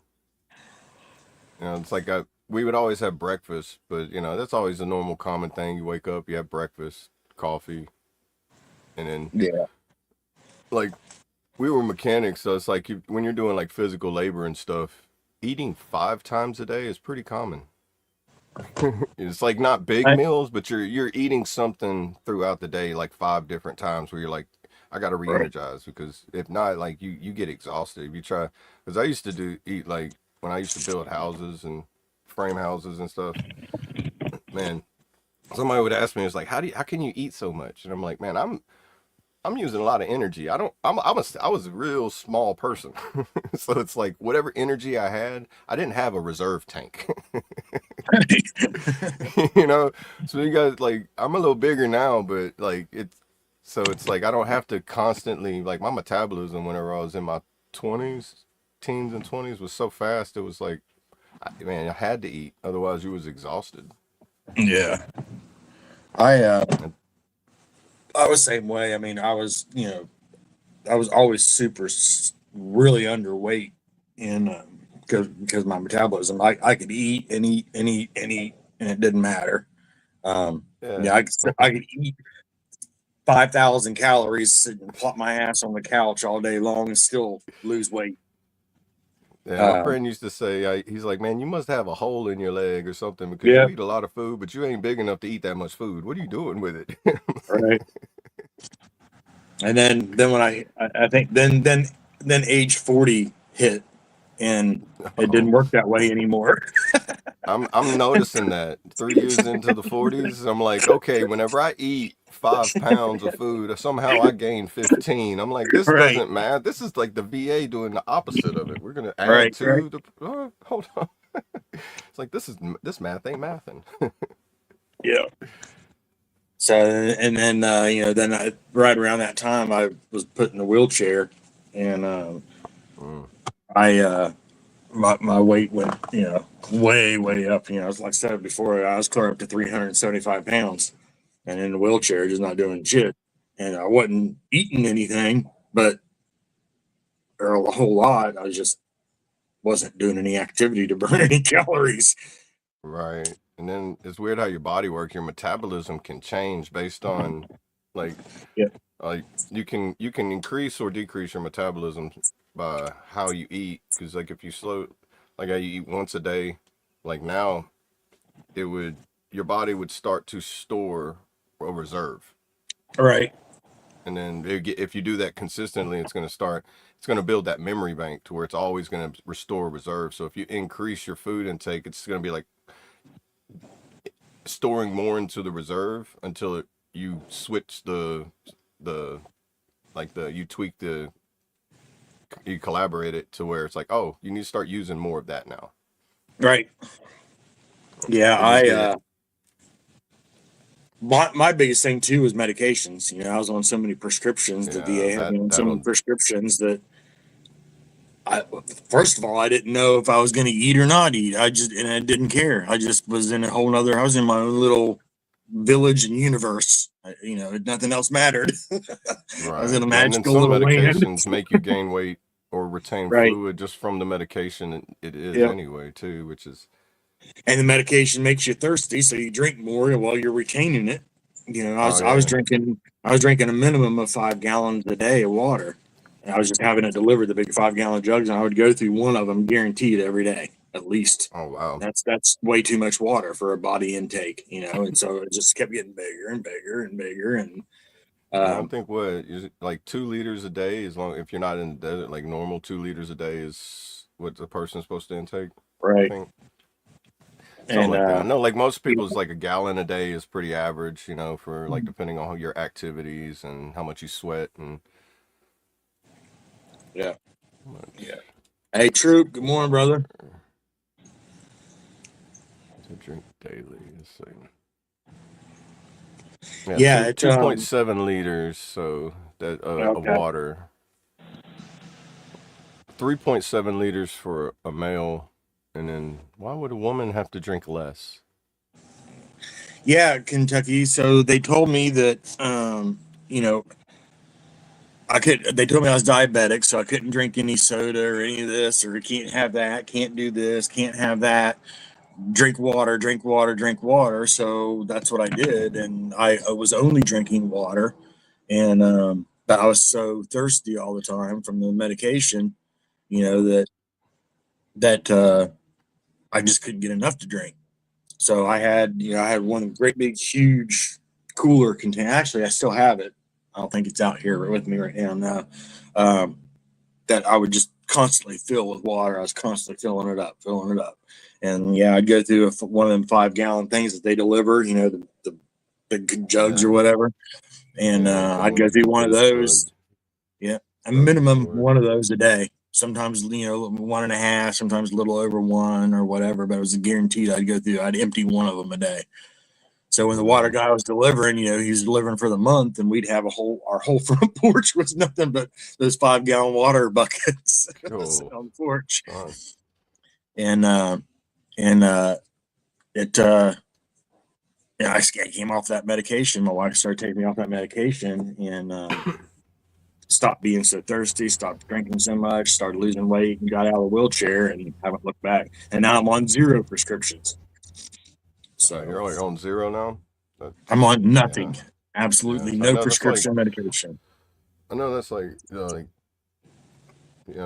It's like we would always have breakfast, but that's always a normal common thing. You wake up, you have breakfast, coffee, and then like we were mechanics, so it's like when you're doing like physical labor and stuff, eating 5 times a day is pretty common. It's like not big meals, but you're eating something throughout the day, like 5 different times where you're like, I got to re-energize, because if not, like you get exhausted. If you try, because I used to eat like when I used to build houses and frame houses and stuff, man, somebody would ask me, it's like, how can you eat so much? And I'm like, man, I'm using a lot of energy. I was a real small person. So it's like whatever energy I had, I didn't have a reserve tank. You know? So you guys like I'm a little bigger now, but like it's like I don't have to constantly like my metabolism whenever I was in my 20s, teens and 20s was so fast it was like man, I had to eat otherwise you was exhausted.
Yeah. I
And,
I was the same way. I mean, I was always really underweight in because my metabolism. I could eat and eat and eat and eat and it didn't matter.
yeah.
Yeah, I could eat 5,000 calories, sit and plop my ass on the couch all day long and still lose weight.
Yeah, my
Um,
friend used to say, he's like, man, you must have a hole in your leg or something because you
yeah,
eat a lot of food, but you ain't big enough to eat that much food. What are you doing with it?
right. And then when I think then age 40 hit and it
Oh,
didn't work that way anymore.
I'm noticing that 3 years into the 40s, I'm like, okay, whenever I eat 5 pounds of food, somehow I gain 15. I'm like, this
Right,
doesn't matter. This is like the VA doing the opposite of it. We're gonna add
right.
to the. Hold on. It's like this math ain't mathing.
Yeah. So and then then right around that time I was put in a wheelchair and
Mm,
I my weight went way up. As like I said before, I was clear up to 375 pounds and in a wheelchair, just not doing shit. And I wasn't eating anything, but or a whole lot. I just wasn't doing any activity to burn any calories.
right. And then it's weird how your body works. Your metabolism can change based on like
Yeah.
like you can increase or decrease your metabolism by how you eat because like if you slow like how you eat once a day like now it would your body would start to store a reserve
All right.
and then if you do that consistently it's going to build that memory bank to where it's always going to restore reserve. So if you increase your food intake it's going to be like storing more into the reserve until you switch the you tweak the you collaborate it to where it's like, oh, you need to start using more of that now.
Right. Yeah.
Or just get it.
My biggest thing too was medications. I was on so many prescriptions. The
Yeah,
VA had me on so many
that'll
prescriptions that I first of all I didn't know if I was going to eat or not eat. I didn't care. I just was in a whole nother. I was in my own little village and universe. Nothing else mattered. I was in
right.
a
Yeah, and then
magical
some
little land.
medications make you gain weight or retain
Right.
fluid just from the medication it is
Yeah.
anyway too, which is
And the medication makes you thirsty, so you drink more while you're retaining it.
oh yeah.
I was drinking a minimum of 5 gallons a day of water. And I was just having it delivered, the big 5 gallon jugs, and I would go through one of them guaranteed every day, at least.
Oh wow.
That's way too much water for a body intake. And so it just kept getting bigger and bigger and bigger. And
Yeah, I
um,
think what is it, like 2 liters a day as long if you're not in the desert, like normal 2 liters a day is what the person's supposed to intake, I
right.
think. Something
And
like that. I know, like most people's, like a gallon a day is pretty average, for like depending on your activities and how much you sweat and
yeah,
much
yeah. Hey, Troop. Good morning, brother.
to drink daily. Let's see. Yeah,
Yeah,
two
it's
2.7 liters, so that of
okay.
water. 3.7 liters for a male, and then why would a woman have to drink less?
Yeah, Kentucky. So they told me that they told me I was diabetic, so I couldn't drink any soda or any of this, or can't have that, can't do this, can't have that. Drink water, drink water, drink water. So that's what I did, and I was only drinking water, and but I was so thirsty all the time from the medication, that I just couldn't get enough to drink. So I had one great big huge cooler container. Actually, I still have it. I don't think it's out here with me right now. No, um, that I would just constantly fill with water. I was constantly filling it up, and yeah, I'd go through one of them 5 gallon things that they deliver. The jugs or whatever. And
Yeah,
I'd go through one of
big
those.
drug,
Yeah, a
drug
minimum
support.
one of those a day. Sometimes 1.5, sometimes a little over one or whatever. But it was guaranteed I'd go through. I'd empty one of them a day. So when the water
Mm,
guy was delivering, he was delivering for the month, and we'd have our whole front porch was nothing but those 5-gallon water buckets
cool.
on the porch.
Fun.
And and it yeah, I came off that medication. My wife started taking me off that medication, and stopped being so thirsty, stopped drinking so much, started losing weight, and got out of the wheelchair, and haven't looked back. And now I'm on 0 prescriptions.
You're
So
like on zero now.
I'm
That's
on
yeah,
nothing,
yeah.
absolutely
So I
no
know that's like
prescription medication.
I know that's like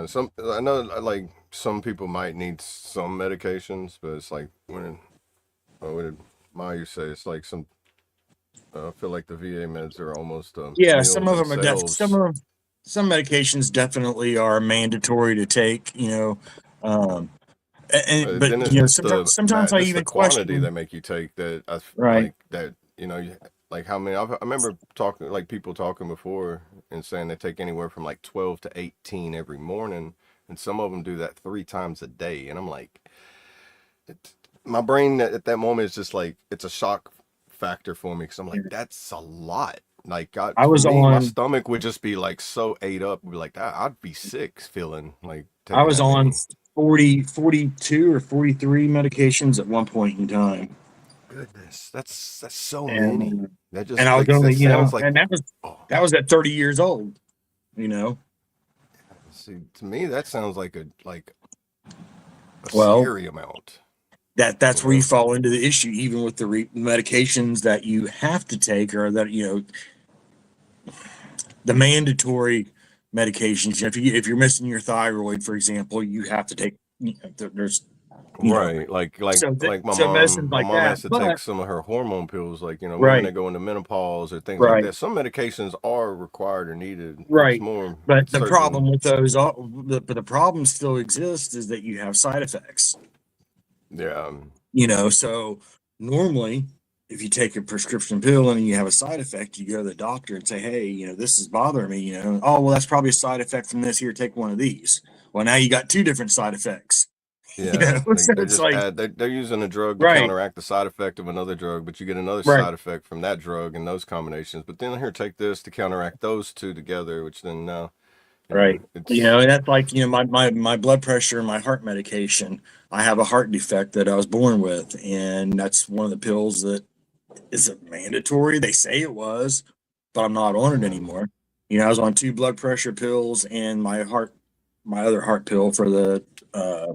some I know like some people might need some medications, but it's like what did Maya say? It's like some I feel like the VA meds are almost
Yeah, some
meal
of them are
themselves.
some medications definitely are mandatory to take. Um,
But
but
then it's
sometimes I
it's the
even
quantity they
question.
make you take that
Right.
like that like how many I remember talking like people talking before and saying they take anywhere from like 12 to 18 every morning, and some of them do that 3 times a day, and I'm like it, my brain at that moment is just like it's a shock factor for me because I'm like that's a lot. Like God,
I
for
was
me, my
on
stomach would just be like so ate up. Would be like that. I'd be sick feeling like
I
taking
was
that
on
many.
42 or 43 medications at one point in time.
Goodness, that's so many.
And
That
and
just
I was
like that
only,
sounds like
and
oh,
that was at 30 years old, you know.
see to me that sounds like a
Well,
scary amount. You
that's where you
know,
fall into the issue, even with the medications that you have to take, or that the mandatory medications. If you're missing your thyroid, for example, you have to take. There's, you know,
right? Like
so
like my
so
mom.
medicines
My
like
mom
that.
has to take
But
some of her hormone pills. Like women
right,
that go into menopause or things like
right,
that. Some medications are required or needed. It's
right.
more
But
it's
the
certain.
problem with those, but the problem still exists, is that you have side effects.
Yeah,
So normally, if you take a prescription pill and you have a side effect, you go to the doctor and say, hey, this is bothering me. Oh, well, that's probably a side effect from this. Here, take one of these. Well, now you got 2 different side effects.
yeah.
So
They're
it's
just
like,
they're using a drug to
right,
counteract the side effect of another drug, but you get another
right,
side effect from that drug and those combinations. But then here, take this to counteract those two together, which then now
right.
it's
And that's like, my blood pressure and my heart medication. I have a heart defect that I was born with, and that's one of the pills that is it mandatory. They say it was, but I'm not on it
um,
anymore. I was on 2 blood pressure pills and my other heart pill for the uh,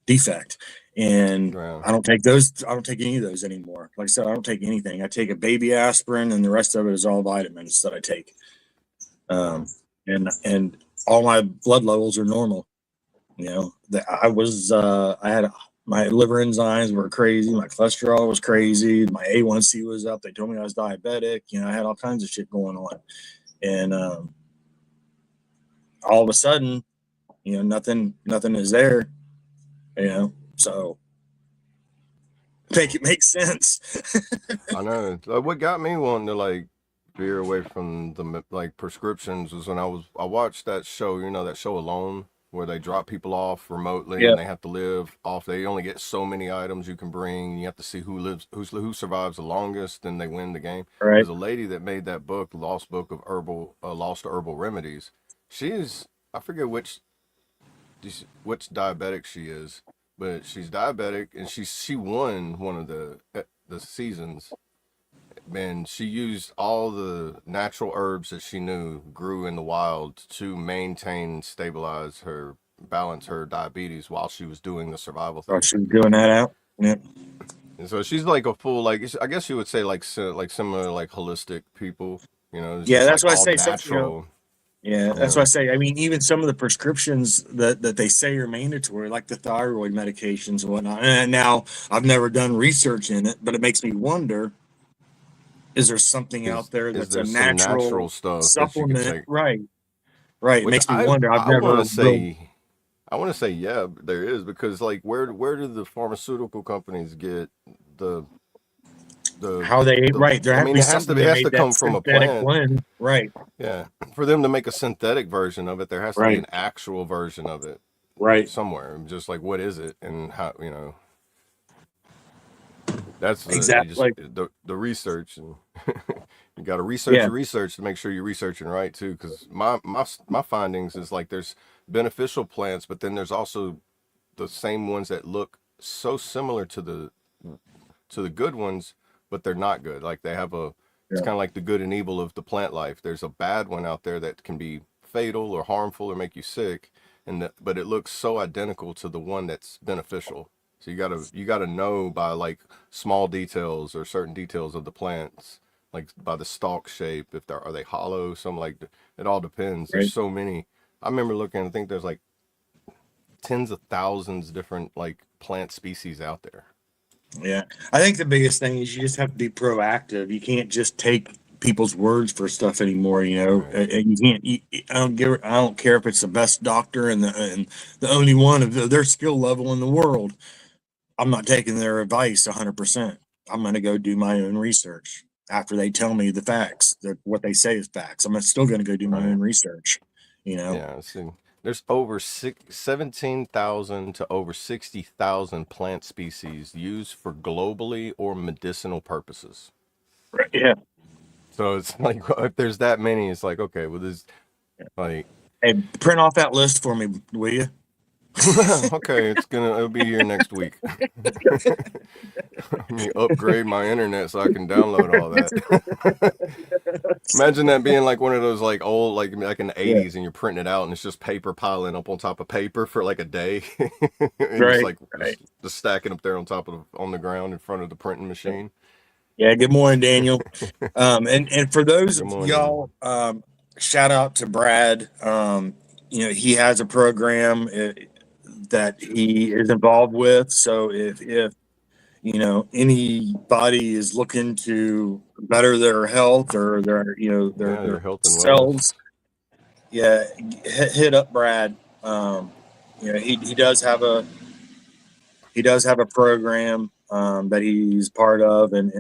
defect. And
yeah.
I don't take any of those anymore. Like I said, I don't take anything. I take a baby aspirin, and the rest of it is all vitamins that I take. Um,
Um,
and all my blood levels are normal. I had my liver enzymes were crazy. My cholesterol was crazy. My A1C was up. They told me I was diabetic. I had all kinds of shit going on. And all of a sudden, nothing is there, so make it make sense.
I know. What got me wanting to like veer away from the like prescriptions was when I watched that show. That show Alone, where they drop people off remotely
Yeah.
and they have to live off. They only get so many items you can bring. You have to see who survives the longest, then they win the game.
Right.
There's a lady that made that book, The Lost Book of Lost Herbal Remedies. She's I forget which diabetic she is, but she's diabetic and she won one of the seasons, and she used all the natural herbs that she knew grew in the wild to maintain and stabilize her balance her diabetes while she was doing the survival
Oh,
thing.
she was doing that out. Yeah.
And so she's like a full like I guess you would say like similar like holistic people. It's
Yeah.
just
That's
like
why I
all
say
natural.
yeah,
You
that's why I
know,
say. I mean, even some of the prescriptions that they say are mandatory, like the thyroid medications and whatnot. And now I've never done research in it, but it makes me wonder: is there something out there
is
that's a
there some
natural
natural stuff that you could
supplement?
take?
Right, right. It
Which
makes me wonder. I've
I want
never
to
real
say yeah, there is because like where do the pharmaceutical companies get the the
How they
the
right? There
I
has to
mean,
be
it has
something
to it
that
has to
made that
come from a
synthetic
plant.
blend, right?
Yeah, for them to make a synthetic version of it, there has to be
Right,
an actual version of it
right.
somewhere. Just like what is it and how, you know, that's you just
Exactly.
the research, and you got to research
Yeah,
your research to make sure you're researching right too. Because my findings is like there's beneficial plants, but then there's also the same ones that look so similar to the good ones, but they're not good. Like they have a, it's
yeah,
kind of like the good and evil of the plant life. There's a bad one out there that can be fatal or harmful or make you sick, but it looks so identical to the one that's beneficial. So you gotta know by like small details or certain details of the plants, like by the stalk shape, if they're are they hollow, something like that. It all depends. There's
right.
so many. I remember looking. I think there's like tens of thousands different like plant species out there.
Yeah, I think the biggest thing is you just have to be proactive. You can't just take people's words for stuff anymore. You know,
Right.
and you can't. I don't give. I don't care if it's the best doctor and the only one of their skill level in the world. I'm not taking their advice 100%. I'm going to go do my own research after they tell me the facts, that what they say is facts. I'm still going to go do my
Right.
own research. You know,
Yeah, see, there's over 17,000 to over 60,000 plant species used for globally or medicinal purposes.
right. Yeah.
So it's like if there's that many, it's like okay, well, there's like
Hey, print off that list for me, will you?
okay, it'll be here next week. Let me upgrade my internet so I can download all that. Imagine that being like one of those like old like in the
Yeah.
80s and you're printing it out and it's just paper piling up on top of paper for like a day. And just
Right.
like
Right.
just stacking up there on top of on the ground in front of the printing machine.
Yeah. Good morning, Daniel. And for those
Good
of
morning.
y'all, shout out to Brad. You know, he has a program that he is involved with. So if you know anybody is looking to better their health or their
Yeah,
their
their health and wellness.
selves, yeah, hit up Brad. You know, he does have a program that he's part of and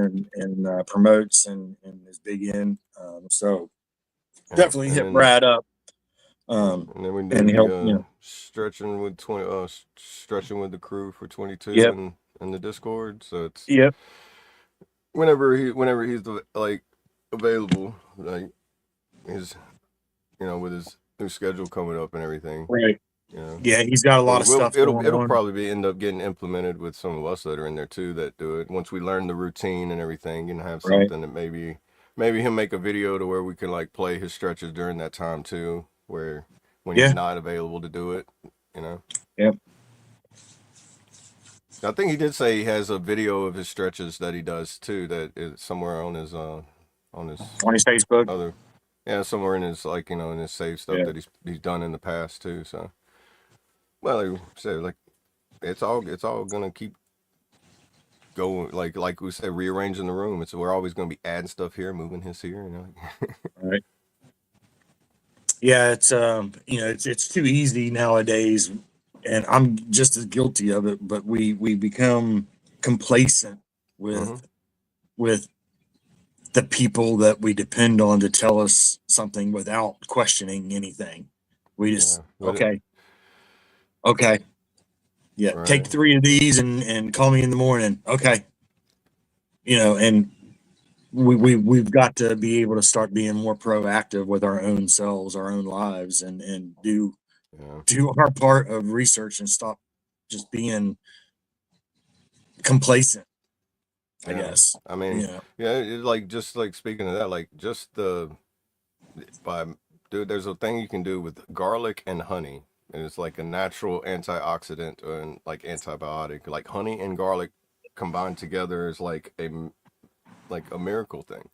promotes and is big in. So
Yeah,
definitely hit Brad up. Um,
and then we
and
do
he'll,
the stretching with 20 stretching with the crew for 22
yep,
and in the Discord. So it's
yep,
whenever he's like available, like his with his new schedule coming up and everything.
right.
You know.
Yeah, he's got a lot
Well,
of stuff going
it'll
on.
probably end up getting implemented with some of us that are in there too that do it. Once we learn the routine and everything, and have
Right.
something that maybe he'll make a video to where we can like play his stretches during that time too, where when he's
Yeah.
not available to do it, you know.
Yep.
I think he did say he has a video of his stretches that he does too. That is somewhere on his
On his Facebook.
other somewhere in his like in his save stuff
Yeah.
that he's done in the past too. So well, like I said, like it's all gonna keep going like we said, rearranging the room. We're always gonna be adding stuff here, moving his here, you know.
Right. Yeah, it's it's too easy nowadays, and I'm just as guilty of it. But we become complacent
Mm-hmm.
with the people that we depend on to tell us something without questioning anything. We
Yeah,
just
but
okay, okay, yeah, take
right,
3 of these and call me in the morning. Okay, and we've got to be able to start being more proactive with our own selves, our own lives, and
yeah,
do our part of research and stop just being complacent, I
yeah.
guess.
I mean,
Yeah.
yeah, like just like speaking of that, like just by dude, there's a thing you can do with garlic and honey, and it's like a natural antioxidant and like antibiotic. Like honey and garlic combined together is like a miracle thing.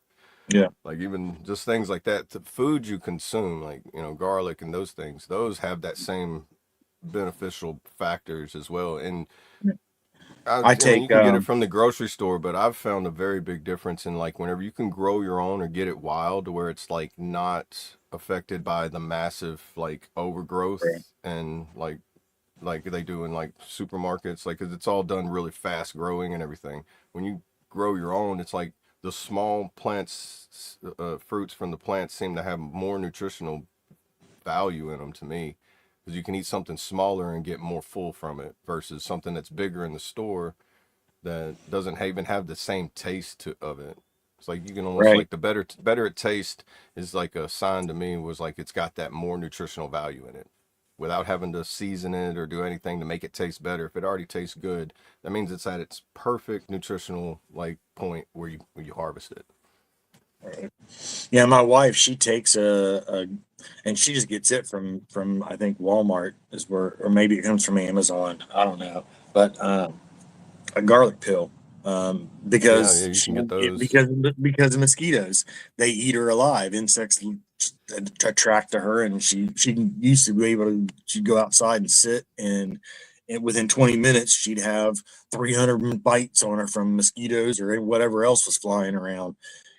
Yeah.
Like even just things like that, the food you consume, like garlic and those things, those have that same beneficial factors as well. And
I
I mean, you
take
can get it from the grocery store, but I've found a very big difference in like whenever you can grow your own or get it wild to where it's like not affected by the massive like
right,
overgrowth and like they do in like supermarkets, like 'cause it's all done really fast growing and everything. When you grow your own, it's like the small plants, fruits from the plants seem to have more nutritional value in them to me, because you can eat something smaller and get more full from it versus something that's bigger in the store that doesn't even have the same taste of it. It's like you can almost
Right.
like the better it tastes is like a sign to me, was like it's got that more nutritional value in it without having to season it or do anything to make it taste better. If it already tastes good, that means it's at its perfect nutritional like point where you harvest it.
Yeah, my wife, she takes and she just gets it from I think Walmart is where, or maybe it comes from Amazon. I don't know, but a garlic pill,
Yeah, yeah,
because
you can get those.
because of mosquitoes. They eat her alive. Insects attract to her, and she used to be able to. She'd go outside and sit, and within 20 minutes she'd have 300 bites on her from mosquitoes or whatever else was flying around.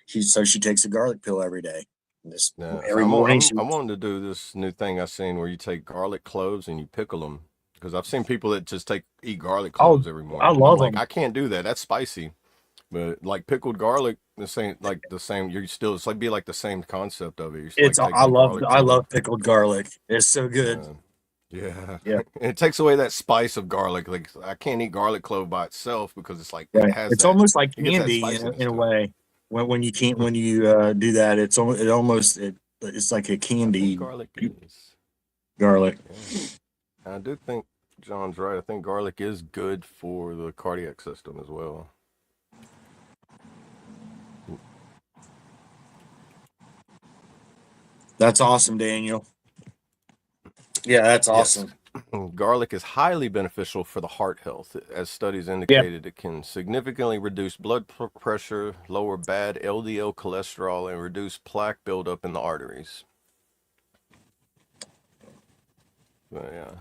She takes a garlic pill every day. Just
Yeah, so
every morning she.
I wanted to do this new thing I seen where you take garlic cloves and you pickle them, because I've seen people that just eat garlic
Oh,
cloves every
I
morning. I'm
love
like,
them.
I can't do that. That's spicy. But like pickled garlic, the same. You're still, it's like be like the same concept of it. You're
It's
like taking a garlic
I
clove.
love pickled garlic. It's so good.
Yeah,
Yeah,
it takes away that spice of garlic. Like I can't eat garlic clove by itself because it's like it
right.
has
It's
that.
almost like
It gets that
candy
spiciness
in a
to it.
way. When you can't when you do that, it's like a
I think
candy
garlic is.
garlic.
Yeah, I do think John's right. I think garlic is good for the cardiac system as well.
That's awesome, Daniel. Yeah, that's
Yes.
awesome.
Garlic is highly beneficial for the heart health. As studies
Yeah,
indicated, it can significantly reduce blood pressure, lower bad LDL cholesterol, and reduce plaque buildup in the arteries. But yeah.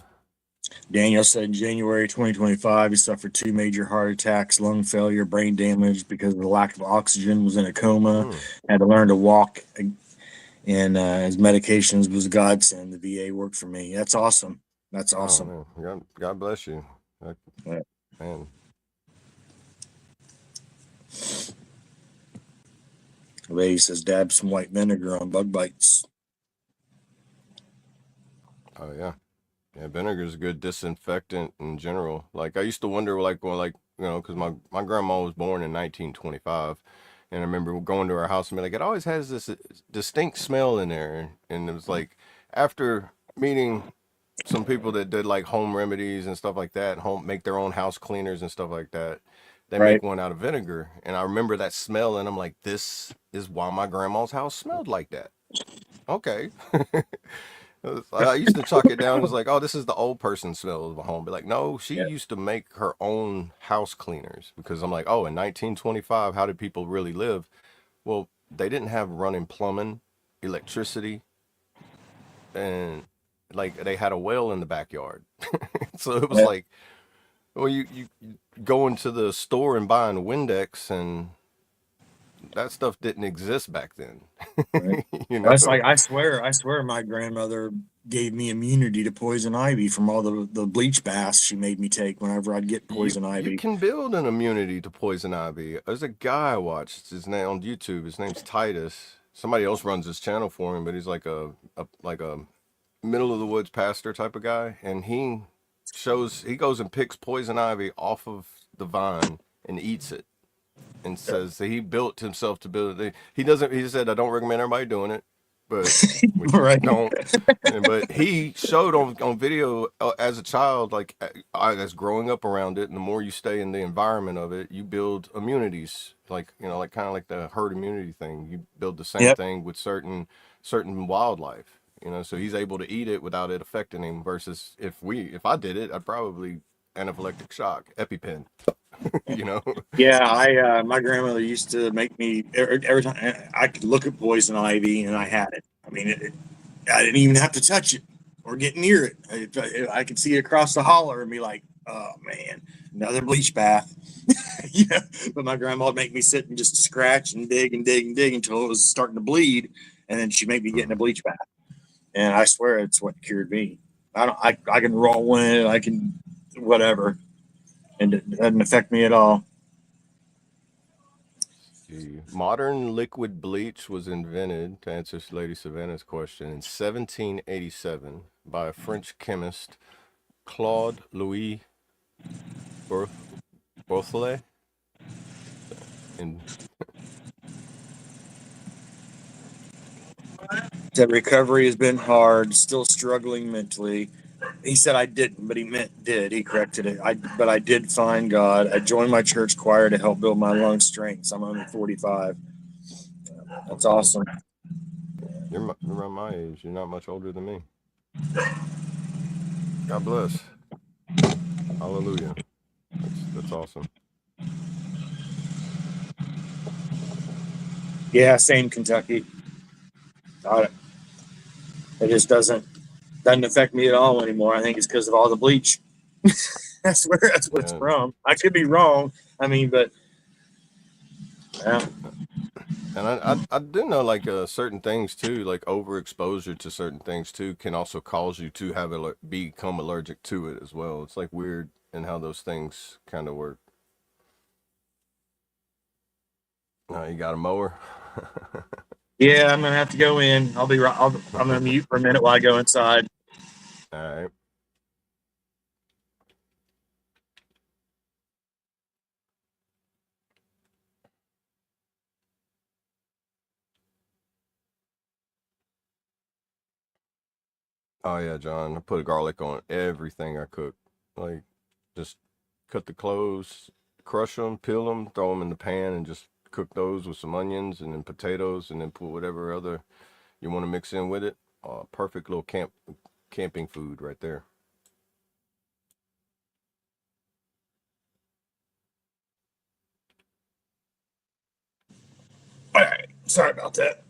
Daniel said in January 2025 he suffered two major heart attacks, lung failure, brain damage because of the lack of oxygen. Was in a coma,
Hmm.
had to learn to walk, and his medications was a godsend. The VA worked for me. That's awesome. That's
Oh
awesome.
man, God bless you. That,
Yeah.
man.
The lady says dab some white vinegar on bug bites.
Oh yeah. Yeah, vinegar is a good disinfectant in general. Like I used to wonder, because my grandma was born in 1925, and I remember going to her house and be like, it always has this distinct smell in there, and it was like after meeting some people that did like home remedies and stuff like that, make their own house cleaners and stuff like that. They
Right.
make one out of vinegar, and I remember that smell, and I'm like, this is why my grandma's house smelled like that. Okay. I used to chalk it down as like, oh, this is the old person smell of a home. But like, no, she
Yeah.
used to make her own house cleaners, because I'm like, oh, in 1925, how did people really live? Well, they didn't have running plumbing, electricity, and like they had a well in the backyard. So it was
Yeah.
like, well, you go into the store and buying Windex, and that stuff didn't exist back then.
Right.
You
That's
know?
like I swear my grandmother gave me immunity to poison ivy from all the bleach baths she made me take whenever I'd get poison
You
ivy.
can build an immunity to poison ivy. There's a guy I watched his name on YouTube. His name's Titus. Somebody else runs his channel for him, but he's like a middle of the woods pastor type of guy, and he goes and picks poison ivy off of the vine and eats it, and says that he built himself to build it. He doesn't. He said, I don't recommend everybody doing it, but which
Right.
don't. But he showed on video as a child, like as growing up around it, and the more you stay in the environment of it, you build immunities. Like like kind of like the herd immunity thing. You build the same
Yep.
thing with certain wildlife. So he's able to eat it without it affecting him. Versus if I did it, I'd probably anaphylactic shock, EpiPen. you know.
Yeah, I my grandmother used to make me every time I could look at poison ivy and I had it. I mean, I didn't even have to touch it or get near it. I could see it across the holler and be like, "Oh man, another bleach bath." Yeah, but my grandma would make me sit and just scratch and dig and dig and dig until it was starting to bleed, and then she'd make me get in a bleach bath. And I swear it's what cured me. I don't. I can roll in it. I can whatever, and it doesn't affect me at all.
see. Modern liquid bleach was invented, to answer Lady Savannah's question, in 1787 by a French chemist, Claude Louis Berthollet. And
Said recovery has been hard, still struggling mentally. He said I didn't, but he meant did. He corrected it. But I did find God. I joined my church choir to help build my lung strengths. I'm only 45. That's awesome.
you're around my age. You're not much older than me. God bless. Hallelujah. That's awesome.
Yeah, same Kentucky. It just doesn't affect me at all anymore. I think it's because of all the bleach. That's what it's
Yeah.
from. I could be wrong. I mean, but yeah.
And I do know like certain things too, like overexposure to certain things too, can also cause you to have become allergic to it as well. It's like weird in how those things kind of work. You got a mower?
Yeah, I'm gonna have to go in. I'll be right. I'm gonna mute for a minute while I go inside.
All right. Oh yeah, John. I put garlic on everything I cook. Like, just cut the cloves, crush them, peel them, throw them in the pan, and just cook those with some onions and then potatoes, and then put whatever other you want to mix in with it. Perfect little camping food right there.
All right. Sorry about that.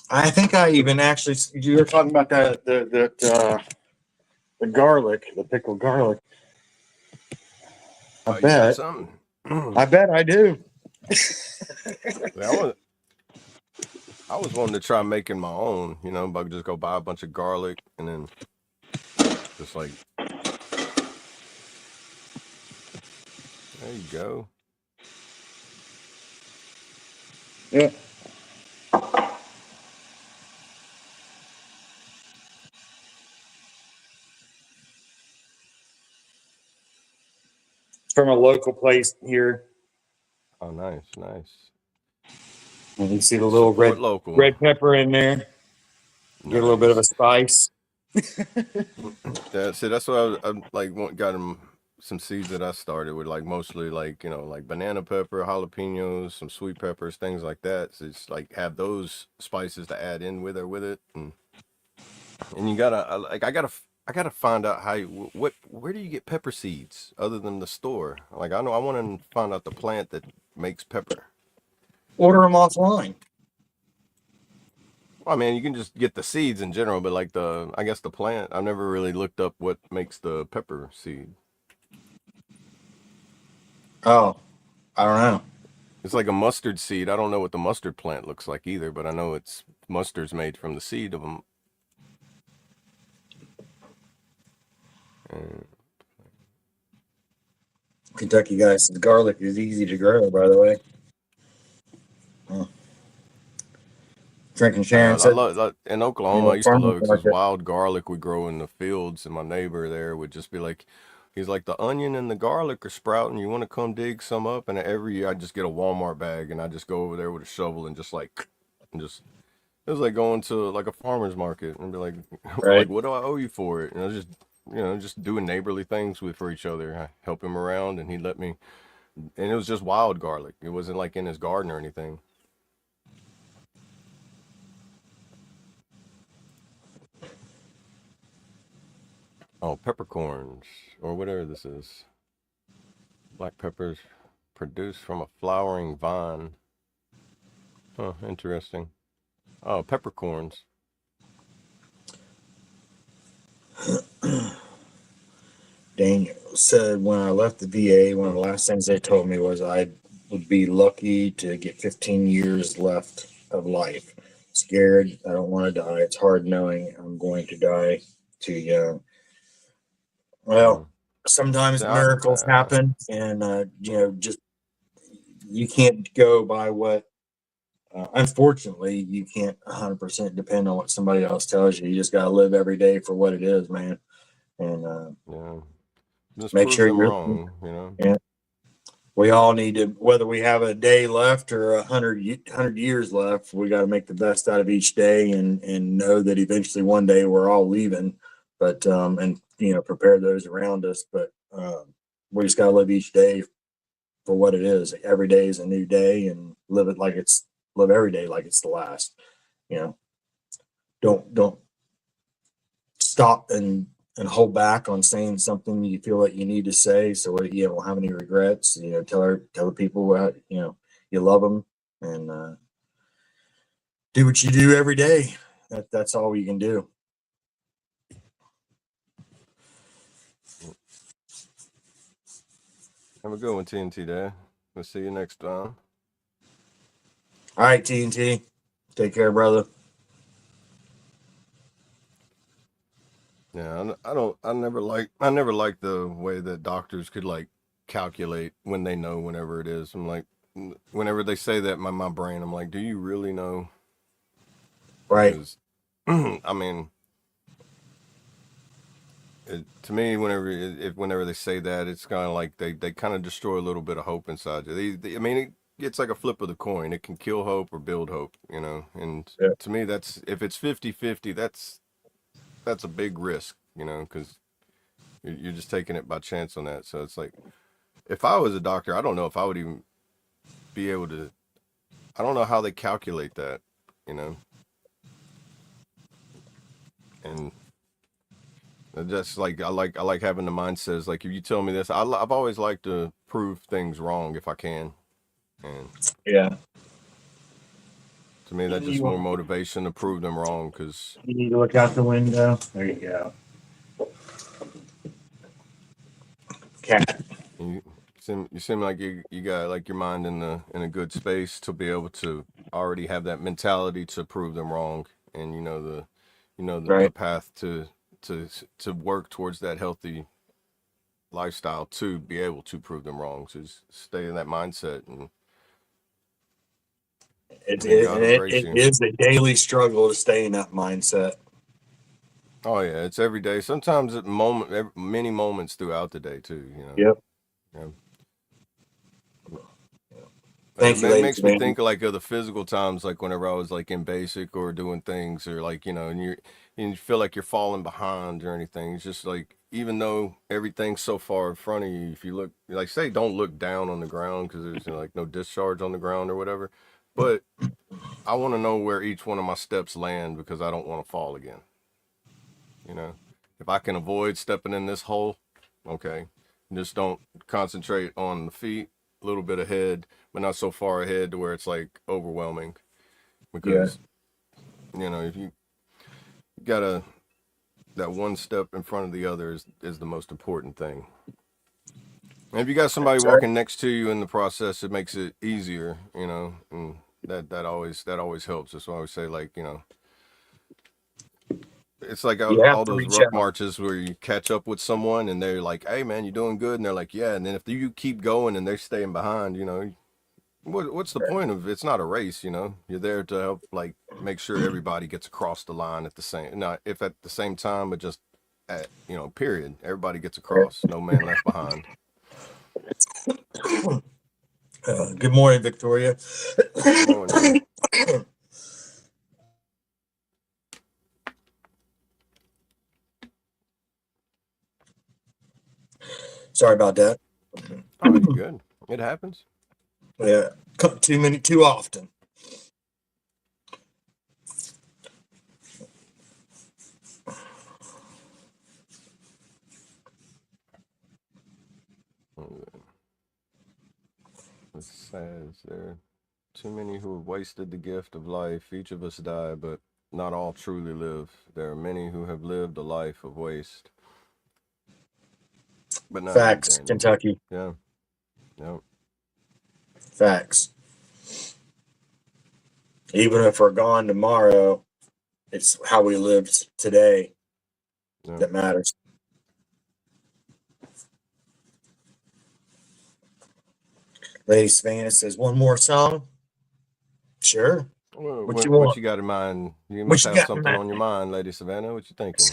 I think I even actually you were talking about the garlic, the pickled garlic. I
Oh, you got
bet.
something?
I bet I do.
Yeah, I was wanting to try making my own, but just go buy a bunch of garlic and then just like, there you go.
Yeah. From a local place here.
Oh, nice, nice.
You can see the little
Support local.
red pepper in there. Get a little bit of a
Nice.
spice.
That's what I like. Got him some seeds that I started with, like mostly like like banana pepper, jalapenos, some sweet peppers, things like that. So it's like have those spices to add in with it, and you gotta I gotta find out how where do you get pepper seeds other than the store? Like I want to find out the plant that makes pepper.
Order them offline.
Well, I mean, you can just get the seeds in general, but like I guess the plant, I've never really looked up what makes the pepper seed.
Oh, I don't know.
It's like a mustard seed. I don't know what the mustard plant looks like either, but I know mustard's made from the seed of them.
Kentucky guys, the garlic is easy to grow, by the way. Drinking Sharon
I
said
love in Oklahoma. I used to love it because wild garlic would grow in the fields, and my neighbor there would just be like, he's like, the onion and the garlic are sprouting. You want to come dig some up? And every year I just get a Walmart bag and I just go over there with a shovel and just it was like going to like a farmer's market and be like,
right.
like, what do I owe you for it? And I was just doing neighborly things for each other. I help him around and he'd let me, and it was just wild garlic. It wasn't like in his garden or anything. Oh, peppercorns, or whatever this is. Black peppers produced from a flowering vine. Huh, interesting. Oh, peppercorns.
Daniel said when I left the VA, one of the last things they told me was I would be lucky to get 15 years left of life. Scared, I don't want to die. It's hard knowing I'm going to die too young. Well, sometimes
See,
miracles happen, and just you can't go by what. Unfortunately, you can't 100% depend on what somebody else tells you. You just got to live every day for what it is, man, and
yeah, just
make
prove
sure
them
you're.
wrong, you know.
Yeah, we all need to, whether we have a day left or 100 years left, we got to make the best out of each day, and know that eventually one day we're all leaving, but and prepare those around us. But we just got to live each day for what it is. Every day is a new day, and live every day like it's the last. You know, don't stop and hold back on saying something you feel like you need to say, so you don't have any regrets. Tell the people what you love them, and do what you do every day. That's all you can do.
Have a good one, TNT Dad. We'll see you next time.
All right, TNT, take care, brother.
Yeah, I never like the way that doctors could like calculate when they know whenever it is. I'm like, whenever they say that, my brain, I'm like, do you really know?
Right.
Because, I mean, to me, whenever they say that, it's kind of like they kind of destroy a little bit of hope inside you. I mean, it's like a flip of the coin. It can kill hope or build hope, you know. And
Yeah.
to me, that's if it's 50-50, that's a big risk, you know, because you're just taking it by chance on that. So it's like, if I was a doctor, I don't know if I would even be able to. I don't know how they calculate that, you know. And that's like I like having the mindset is like if you tell me this, I've always liked to prove things wrong if I can, and
Yeah.
to me that's just more motivation to prove them wrong because
You need to look out the window. There you go. Cat.
you seem like you got like your mind in a good space to be able to already have that mentality to prove them wrong, and the
Right.
path to to work towards that healthy lifestyle to be able to prove them wrong. So just stay in that mindset,
It,
and
it,
God
and
will
it,
grace
it
you.
is a daily struggle to stay in that mindset.
Oh yeah, it's every day. Sometimes many moments throughout the day too. You know.
Yep.
Yeah. Like it
Thank you, ladies
makes me
and
think like of the physical times, like whenever I was like in basic or doing things, or like and you feel like you're falling behind or anything. It's just like even though everything's so far in front of you, if you look like say don't look down on the ground because there's like no discharge on the ground or whatever, but I want to know where each one of my steps land because I don't want to fall again. You know, if I can avoid stepping in this hole, okay, just don't concentrate on the feet, a little bit ahead, but not so far ahead to where it's like overwhelming.
Yeah.
Because if you gotta that one step in front of the other is the most important thing. And if you got somebody
That's right.
walking next to you in the process, it makes it easier. And that always helps. That's why I always say like it's like
You have
all
to
those
reach
ruck
out.
marches where you catch up with someone and they're like, "Hey, man, you're doing good," and they're like, "Yeah." And then if you keep going and they're staying behind, what's the point of it's not a race? You're there to help like make sure everybody gets across the line at the same not if at the same time, but just at period. Everybody gets across. No man left behind.
Good morning, Victoria.
Good morning.
Sorry about that.
Oh, you good? It happens.
Yeah, too often.
It says there too many who have wasted the gift of life. Each of us die, but not all truly live. There are many who have lived a life of waste, but not you,
Facts,
Daniel.
Kentucky.
Yeah. Yep.
Facts. Even if we're gone tomorrow, it's how we lived today
Yep.
that matters. Lady Savannah says, one more song? Sure.
Well,
What you
what
want?
you got in mind? You
What
must
you
have
got in
something
mind?
on your mind, Lady Savannah. What you thinking?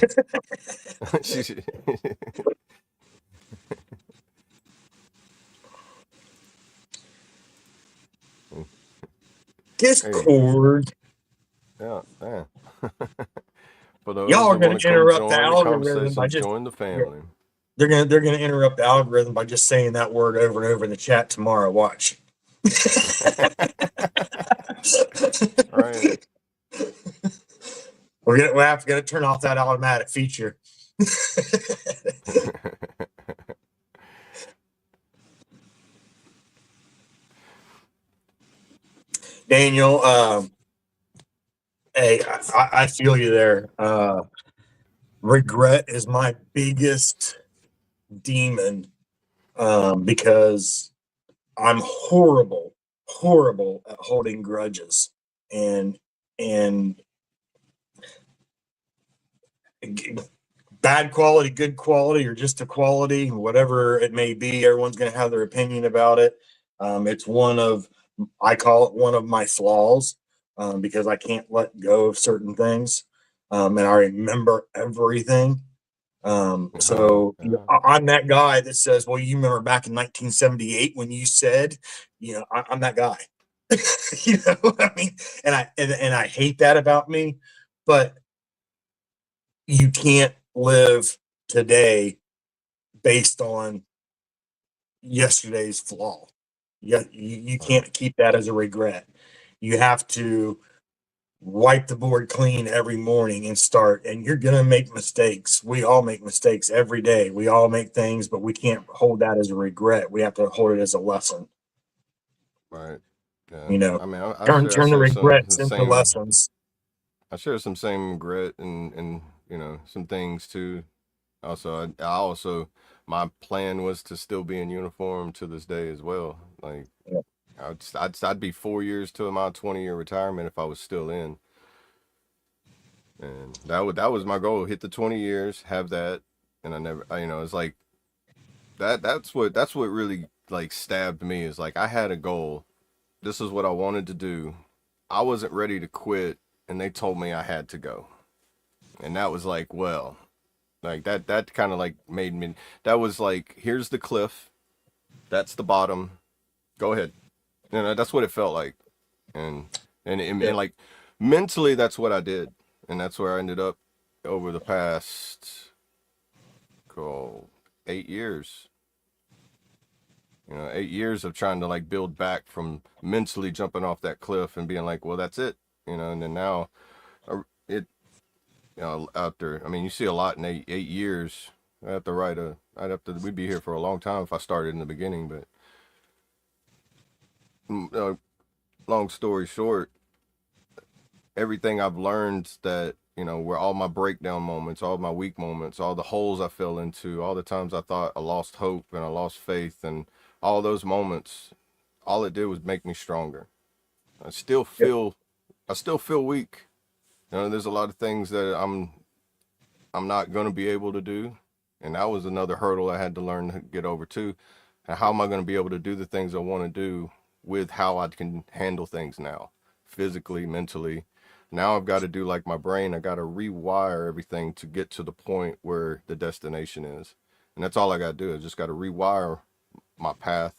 She- hey,
Discord.
yeah. For those
Y'all are
that
going
want to
to
come
interrupt the
join the
algorithm by
conversations,
just
join the family.
they're gonna interrupt the algorithm by just saying that word over and over in the chat tomorrow. Watch.
Right.
We'll have to turn off that automatic feature. Daniel, hey, I feel you there. Regret is my biggest demon, because I'm horrible at holding grudges, and and bad quality, good quality, or just a quality, whatever it may be. Everyone's going to have their opinion about it. It's I call it one of my flaws, because I can't let go of certain things, and I remember everything. So
Yeah.
I'm that guy that says, well, you remember back in 1978 when you said, I'm that guy. I mean, and I hate that about me, but you can't live today based on yesterday's flaw. You
Right.
can't keep that as a regret. You have to wipe the board clean every morning and start, and you're going to make mistakes. We all make mistakes every day. We all make things, but we can't hold that as a regret. We have to hold it as a lesson.
Right. Yeah.
You know,
I mean, I
turn the
share some
regrets
the
into
same.
lessons.
I share some same regret and some things too. Also, I also my plan was to still be in uniform to this day as well. Like
Yeah.
I'd be 4 years to my 20-year retirement if I was still in, and that was my goal. Hit the 20 years, have that, and it's like that. That's what really like stabbed me is like I had a goal. This is what I wanted to do. I wasn't ready to quit, and they told me I had to go, and that was like, well, like that kind of like made me. That was like, here's the cliff. That's the bottom. Go ahead. That's what it felt like, and
Yeah.
and like mentally, that's what I did, and that's where I ended up over the past, oh, 8 years. 8 years of trying to like build back from mentally jumping off that cliff and being like, well, that's it. And then now, it after, I mean, you see a lot in 8 years. We'd be here for a long time if I started in the beginning, but long story short, everything I've learned that, where all my breakdown moments, all my weak moments, all the holes I fell into, all the times I thought I lost hope and I lost faith, and all those moments, all it did was make me stronger. I still
Yeah.
feel, I still feel weak. There's a lot of things that I'm not going to be able to do. And that was another hurdle I had to learn to get over too. And how am I going to be able to do the things I want to do with how I can handle things now, physically, mentally? Now I've got to do like my brain. I got to rewire everything to get to the point where the destination is. And that's all I got to do. I just got to rewire my path,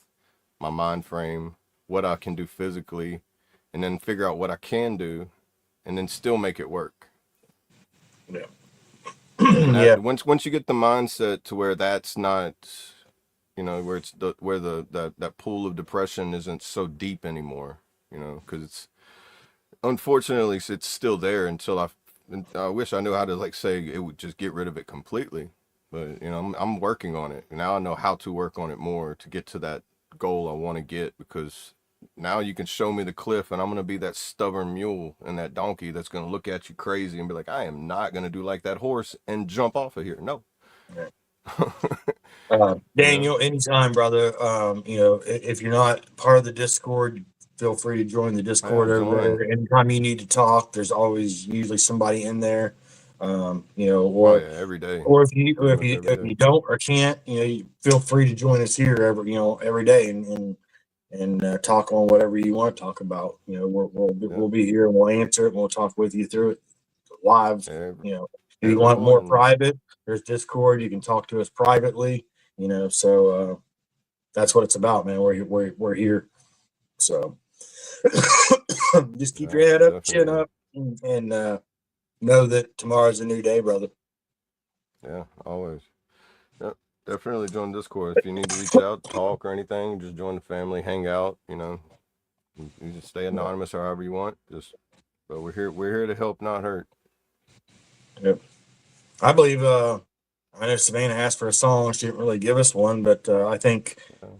my mind frame, what I can do physically, and then figure out what I can do, and then still make it work.
Yeah.
And
Yeah.
that once you get the mindset to where that's not, where it's where that pool of depression isn't so deep anymore, because it's, unfortunately, it's still there until I wish I knew how to like say it would just get rid of it completely, but I'm working on it now. I know how to work on it more to get to that goal I want to get, because now you can show me the cliff and I'm going to be that stubborn mule and that donkey that's going to look at you crazy and be like, I am not going to do like that horse and jump off of here. No. You know?
Daniel, anytime, brother. If you're not part of the Discord, feel free to join the
Yeah,
Discord over
join.
there. Anytime you need to talk, there's always usually somebody in there.
Oh yeah, every day.
Or
Pretty
if
much
you
every
if you
day.
don't or can't, you feel free to join us here every day, and and talk on whatever you want to talk about. You know, we'll be here and we'll answer it and we'll talk with you through it live. You know, if you want more private, there's Discord. You can talk to us privately. You know, so that's what it's about, man. We're here. So just keep your head up, chin up, and know that tomorrow's a new day, brother.
Yeah, always. Yep, definitely join Discord if you need to reach out, talk, or anything. Just join the family, hang out. You know, you just stay anonymous or however you want. But we're here to help, not hurt.
Yep. I believe. I know Savannah asked for a song. She didn't really give us one, but I think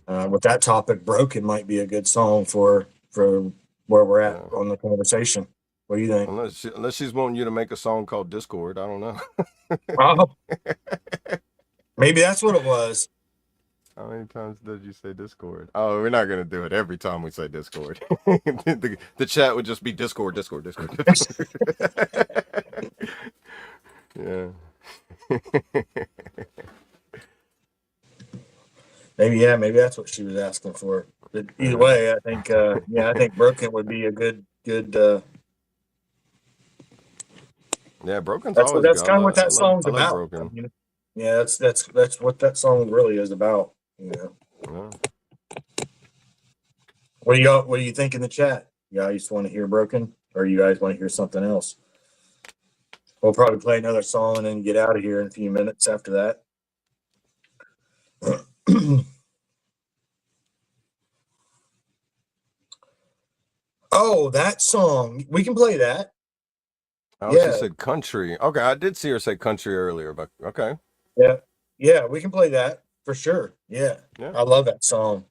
with that topic, "Broken" might be a good song for where we're at on the conversation. What do you think?
Unless she's wanting you to make a song called Discord, I don't know.
Maybe that's what it was.
How many times did you say Discord? Oh, we're not gonna do it every time we say Discord. the chat would just be Discord. Yeah.
Maybe that's what she was asking for. But either way, I think I think "Broken" would be a good.
Yeah, Broken's
that's
always.
That's kind of what that song's
I love
about.
Broken.
You know? Yeah, that's what that song really is about. You know.
Yeah.
What do you think in the chat? You guys want to hear "Broken" or you guys want to hear something else? We'll probably play another song and then get out of here in a few minutes after that. Oh, that song. We can play that.
Oh, yeah. She said country. Okay, I did see her say country earlier, but okay.
Yeah, we can play that for sure. Yeah. I love that song.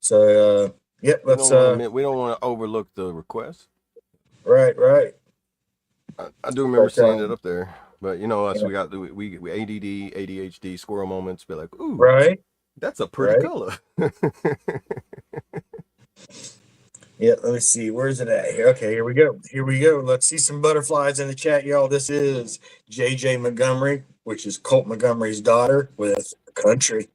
So let's
we don't want to overlook the request.
Right.
I do remember seeing it up there. But you know us, we got we ADD, ADHD, squirrel moments, be like, ooh,
right.
That's a pretty color.
Yeah, let me see. Where's it at here? Okay, here we go. Let's see some butterflies in the chat, y'all. This is JJ Montgomery, which is Colt Montgomery's daughter, with "Country."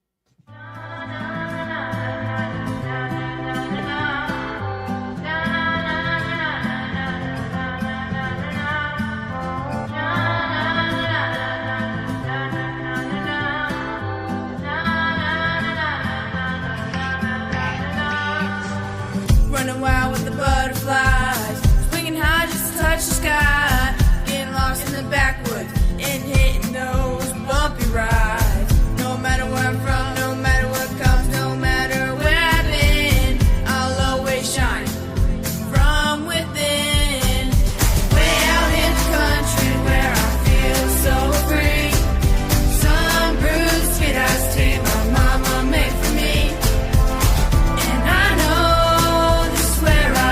Running wild with the butterflies, swinging high just to touch the sky, getting lost in the backwoods and hitting those bumpy rides. No matter where I'm from, no matter what comes, no matter where I've been, I'll always shine from within. Way out in the country where I feel so free. Some bruised, sweet iced tea my mama made for me. And I know this is where I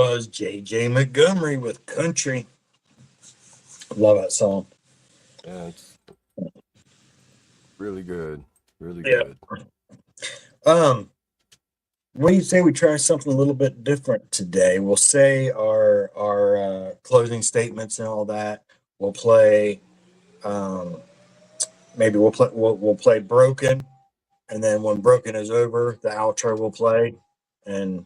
was J.J. Montgomery with Country. Love that song.
Yeah, it's really good. Really
Yeah.
good.
What do you say we try something a little bit different today? We'll say our closing statements and all that. We'll play. Maybe we'll play Broken, and then when Broken is over, the outro will play, and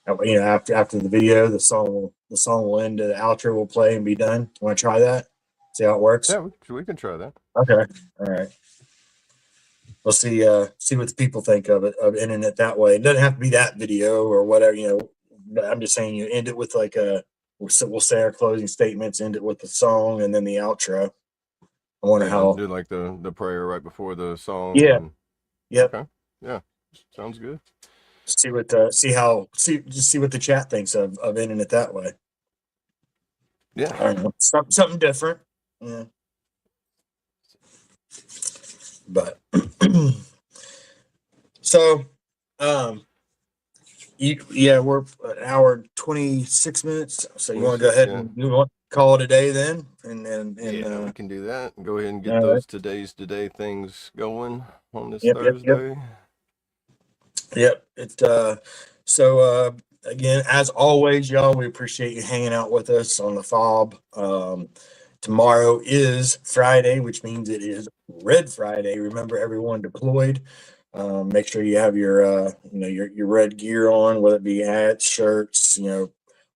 after the video, the song will end. The outro will play and be done. Want to try that? See how it works?
Yeah, we can try that.
Okay. All right. We'll see what the people think of it, of ending it that way. It doesn't have to be that video or whatever. But I'm just saying you end it with we'll say our closing statements, end it with the song, and then the outro. I wonder
Yeah,
how.
do like the prayer right before the song.
Yeah.
And
Yep.
okay. Yeah, sounds good.
See what just see what the chat thinks of ending it that way.
Yeah.
I don't know, something different. Yeah. But so, we're an hour and 26 minutes. So you want to go
26,
ahead
yeah.
and you want to call it a day then, and
Yeah, we can do that. Go ahead and get
all right.
those today things going on this
Yep.
Thursday.
Yep. So again, as always, y'all, we appreciate you hanging out with us on the FOB. Tomorrow is Friday, which means it is Red Friday. Remember, everyone deployed. Make sure you have your red gear on, whether it be hats, shirts,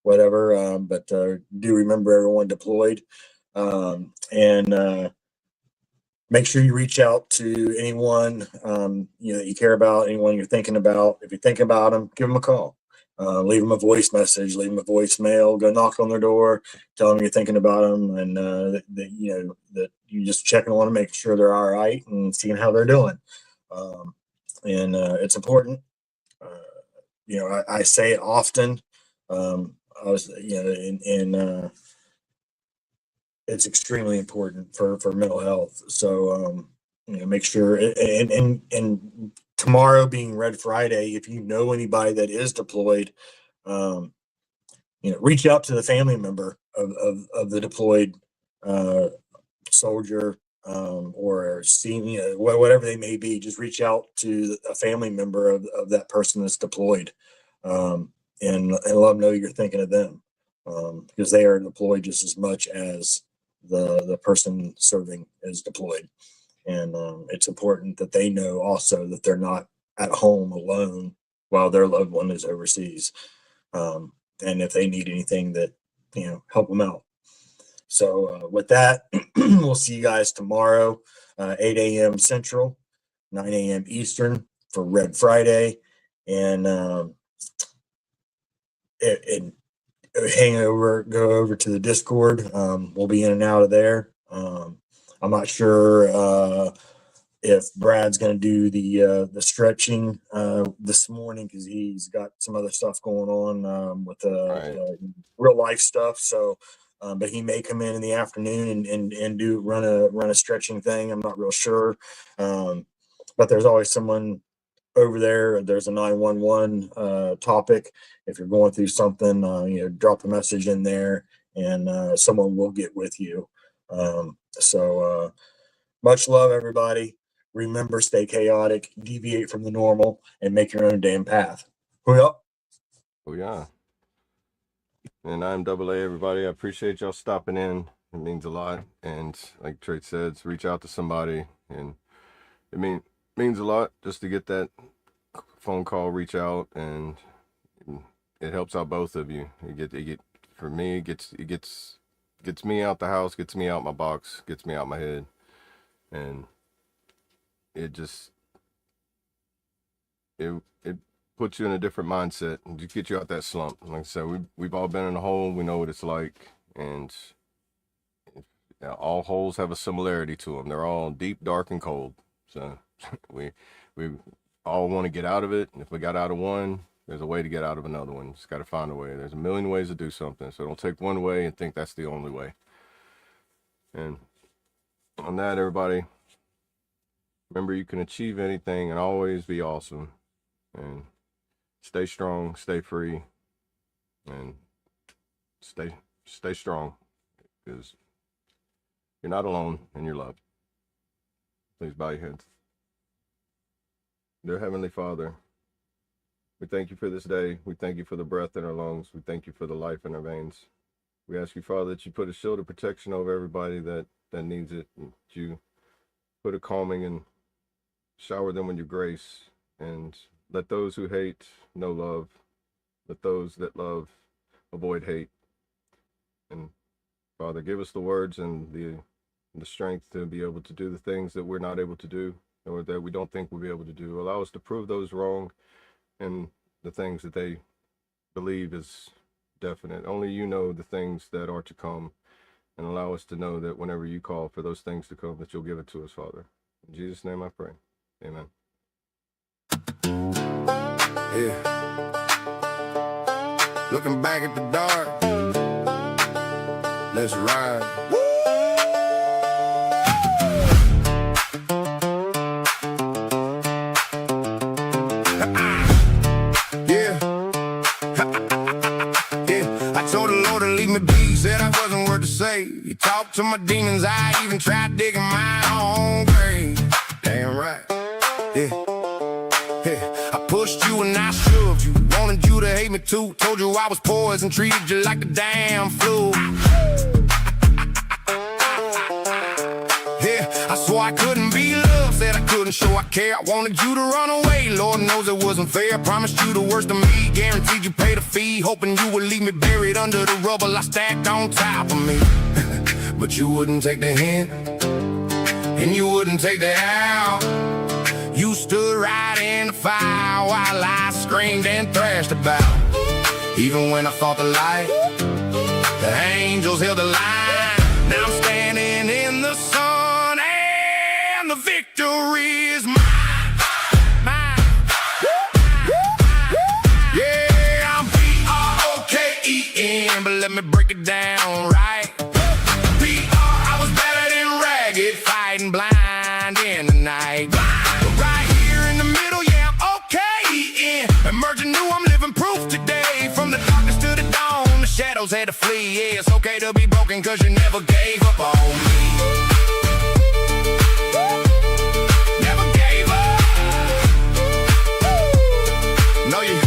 whatever. But do remember everyone deployed. And make sure you reach out to anyone that you care about, anyone you're thinking about. If you're thinking about them, give them a call. Leave them a voice message, leave them a voicemail, go knock on their door, tell them you're thinking about them, and that you just checking on them, making sure they're all right, and seeing how they're doing. And it's important. I say it often. I was, and it's extremely important for mental health. So make sure, and tomorrow being Red Friday, if you know anybody that is deployed, reach out to the family member of the deployed uh, soldier, or senior, whatever they may be. Just reach out to a family member of that person that's deployed, and let them know you're thinking of them, because they are deployed just as much as the person serving is deployed. And it's important that they know also that they're not at home alone while their loved one is overseas. And if they need anything, that help them out. So with that, we'll see you guys tomorrow, 8 a.m. Central, 9 a.m. Eastern for Red Friday, and go over to the Discord. We'll be in and out of there. I'm not sure if Brad's going to do the stretching this morning, because he's got some other stuff going on with
Right.
real life stuff. So, but he may come in the afternoon and do run a stretching thing. I'm not real sure, but there's always someone over there. There's a 911 topic. If you're going through something, drop a message in there, and someone will get with you. So much love, everybody. Remember, stay chaotic, deviate from the normal, and make your own damn path. Well,
Oh yeah. And I'm AA, everybody. I appreciate y'all stopping in. It means a lot. And like Trey says, reach out to somebody, and it means a lot just to get that phone call, reach out, and it helps out both of you. For me, it gets me out the house, gets me out my box, gets me out my head, and it just it puts you in a different mindset and just get you out that slump. Like I said, we've all been in a hole. We know what it's like, and all holes have a similarity to them. They're all deep, dark, and cold. So we all want to get out of it. And if we got out of one, there's a way to get out of another one. Just got to find a way. There's a million ways to do something. So don't take one way and think that's the only way. And on that, everybody, remember you can achieve anything and always be awesome. And stay strong, stay free, And stay strong, because you're not alone and you're loved. Please bow your heads. Dear Heavenly Father, we thank you for this day. We thank you for the breath in our lungs. We thank you for the life in our veins. We ask you, Father, that you put a shield of protection over everybody that needs it. And that you put a calming and shower them with your grace. And let those who hate know love. Let those that love avoid hate. And Father, give us the words and the strength to be able to do the things that we're not able to do, or that we don't think we'll be able to do. Allow us to prove those wrong, and the things that they believe is definite. Only you know the things that are to come, and allow us to know that whenever you call for those things to come, that you'll give it to us, Father. In Jesus' name I pray. Amen.
Yeah. Looking back at the dark, let's ride. Yeah. Yeah. I told the Lord to leave me be, said I wasn't worth to say. He talked to my demons, I even tried digging my own grave. Damn right. Yeah. I pushed you and I shoved you, wanted you to hate me too. Told you I was poison, treated you like the damn flu. Yeah, I swore I couldn't be loved, said I couldn't show I care. I wanted you to run away, Lord knows it wasn't fair. Promised you the worst of me, guaranteed you pay the fee. Hoping you would leave me buried under the rubble I stacked on top of me. But you wouldn't take the hint, and you wouldn't take the out. You stood right in the fire while I screamed and thrashed about. Even when I fought the light, the angels held the line. Now I'm standing in the sun and the victory is mine. Mine. Yeah, I'm P-R-O-K-E-N, but let me break it down right. P-R, I was better than ragged, fighting blind in the night. Emerging new, I'm living proof today. From the darkness to the dawn, the shadows had to flee. Yeah, it's okay to be broken, cause you never gave up on me. Never gave up. No, you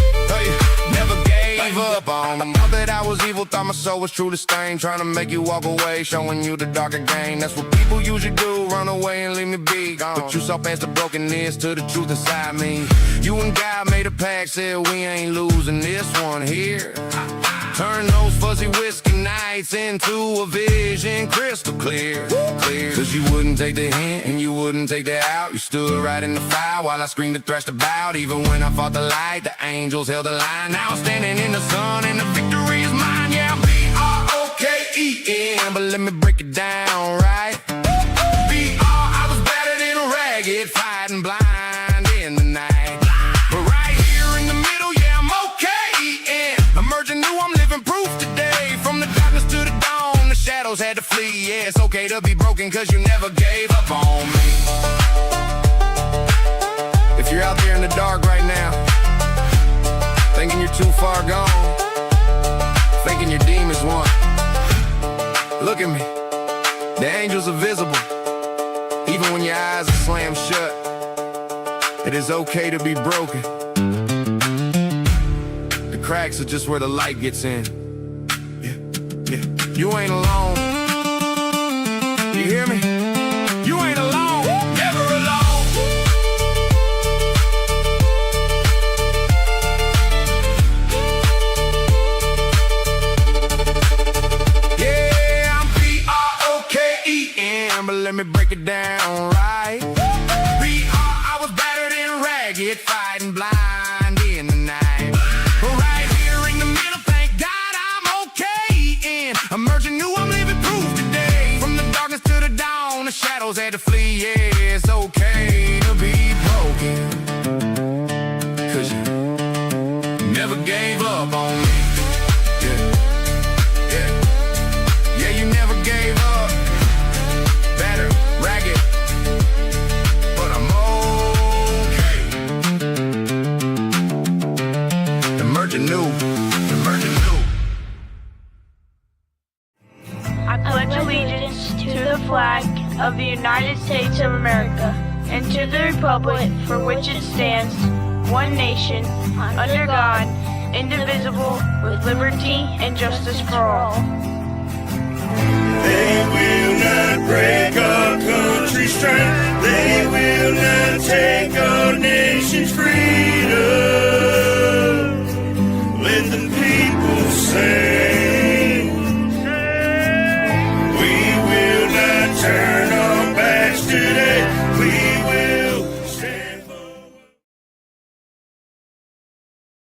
never gave up on me. Thought that I was evil, thought my soul was truly stained. Trying to make you walk away, showing you the darker game. That's what people usually do, run away and leave me be gone. But you saw past the brokenness to the truth inside me. You and God made a pact, said we ain't losing this one here. Turn those fuzzy whiskey nights into a vision crystal clear. Cause you wouldn't take the hint and you wouldn't take the out. You stood right in the fire while I screamed and thrashed about. Even when I fought the light, the angels held the line. Now I'm standing in the sun and the victory is mine. Yeah, I'm B-R-O-K-E-N, but let me break it down right. B-R, I was better than ragged, fighting blind in the night. Had to flee, yeah, it's okay to be broken, cause you never gave up on me. If you're out there in the dark right now, thinking you're too far gone, thinking your demons won, look at me, the angels are visible, even when your eyes are slammed shut. It is okay to be broken. The cracks are just where the light gets in. You ain't alone. You hear me? You ain't alone. Never alone. Yeah, I'm P-R-O-K-E-N, but let me break it down right. P-R, I was better than ragged, fighting blind in the night. Right here in the middle, thank God I'm okay. Emerging new, I'm living proof today. From the darkness to the dawn, the shadows had to flee. Yeah, it's okay to be broken, cause you never gave up on me. Yeah, you never gave up. Better, ragged, but I'm okay. Emerging new, emerging new.
I pledge allegiance to the flag of the United States of America and to the republic for which it stands, one nation, under God, indivisible, with liberty and justice for all.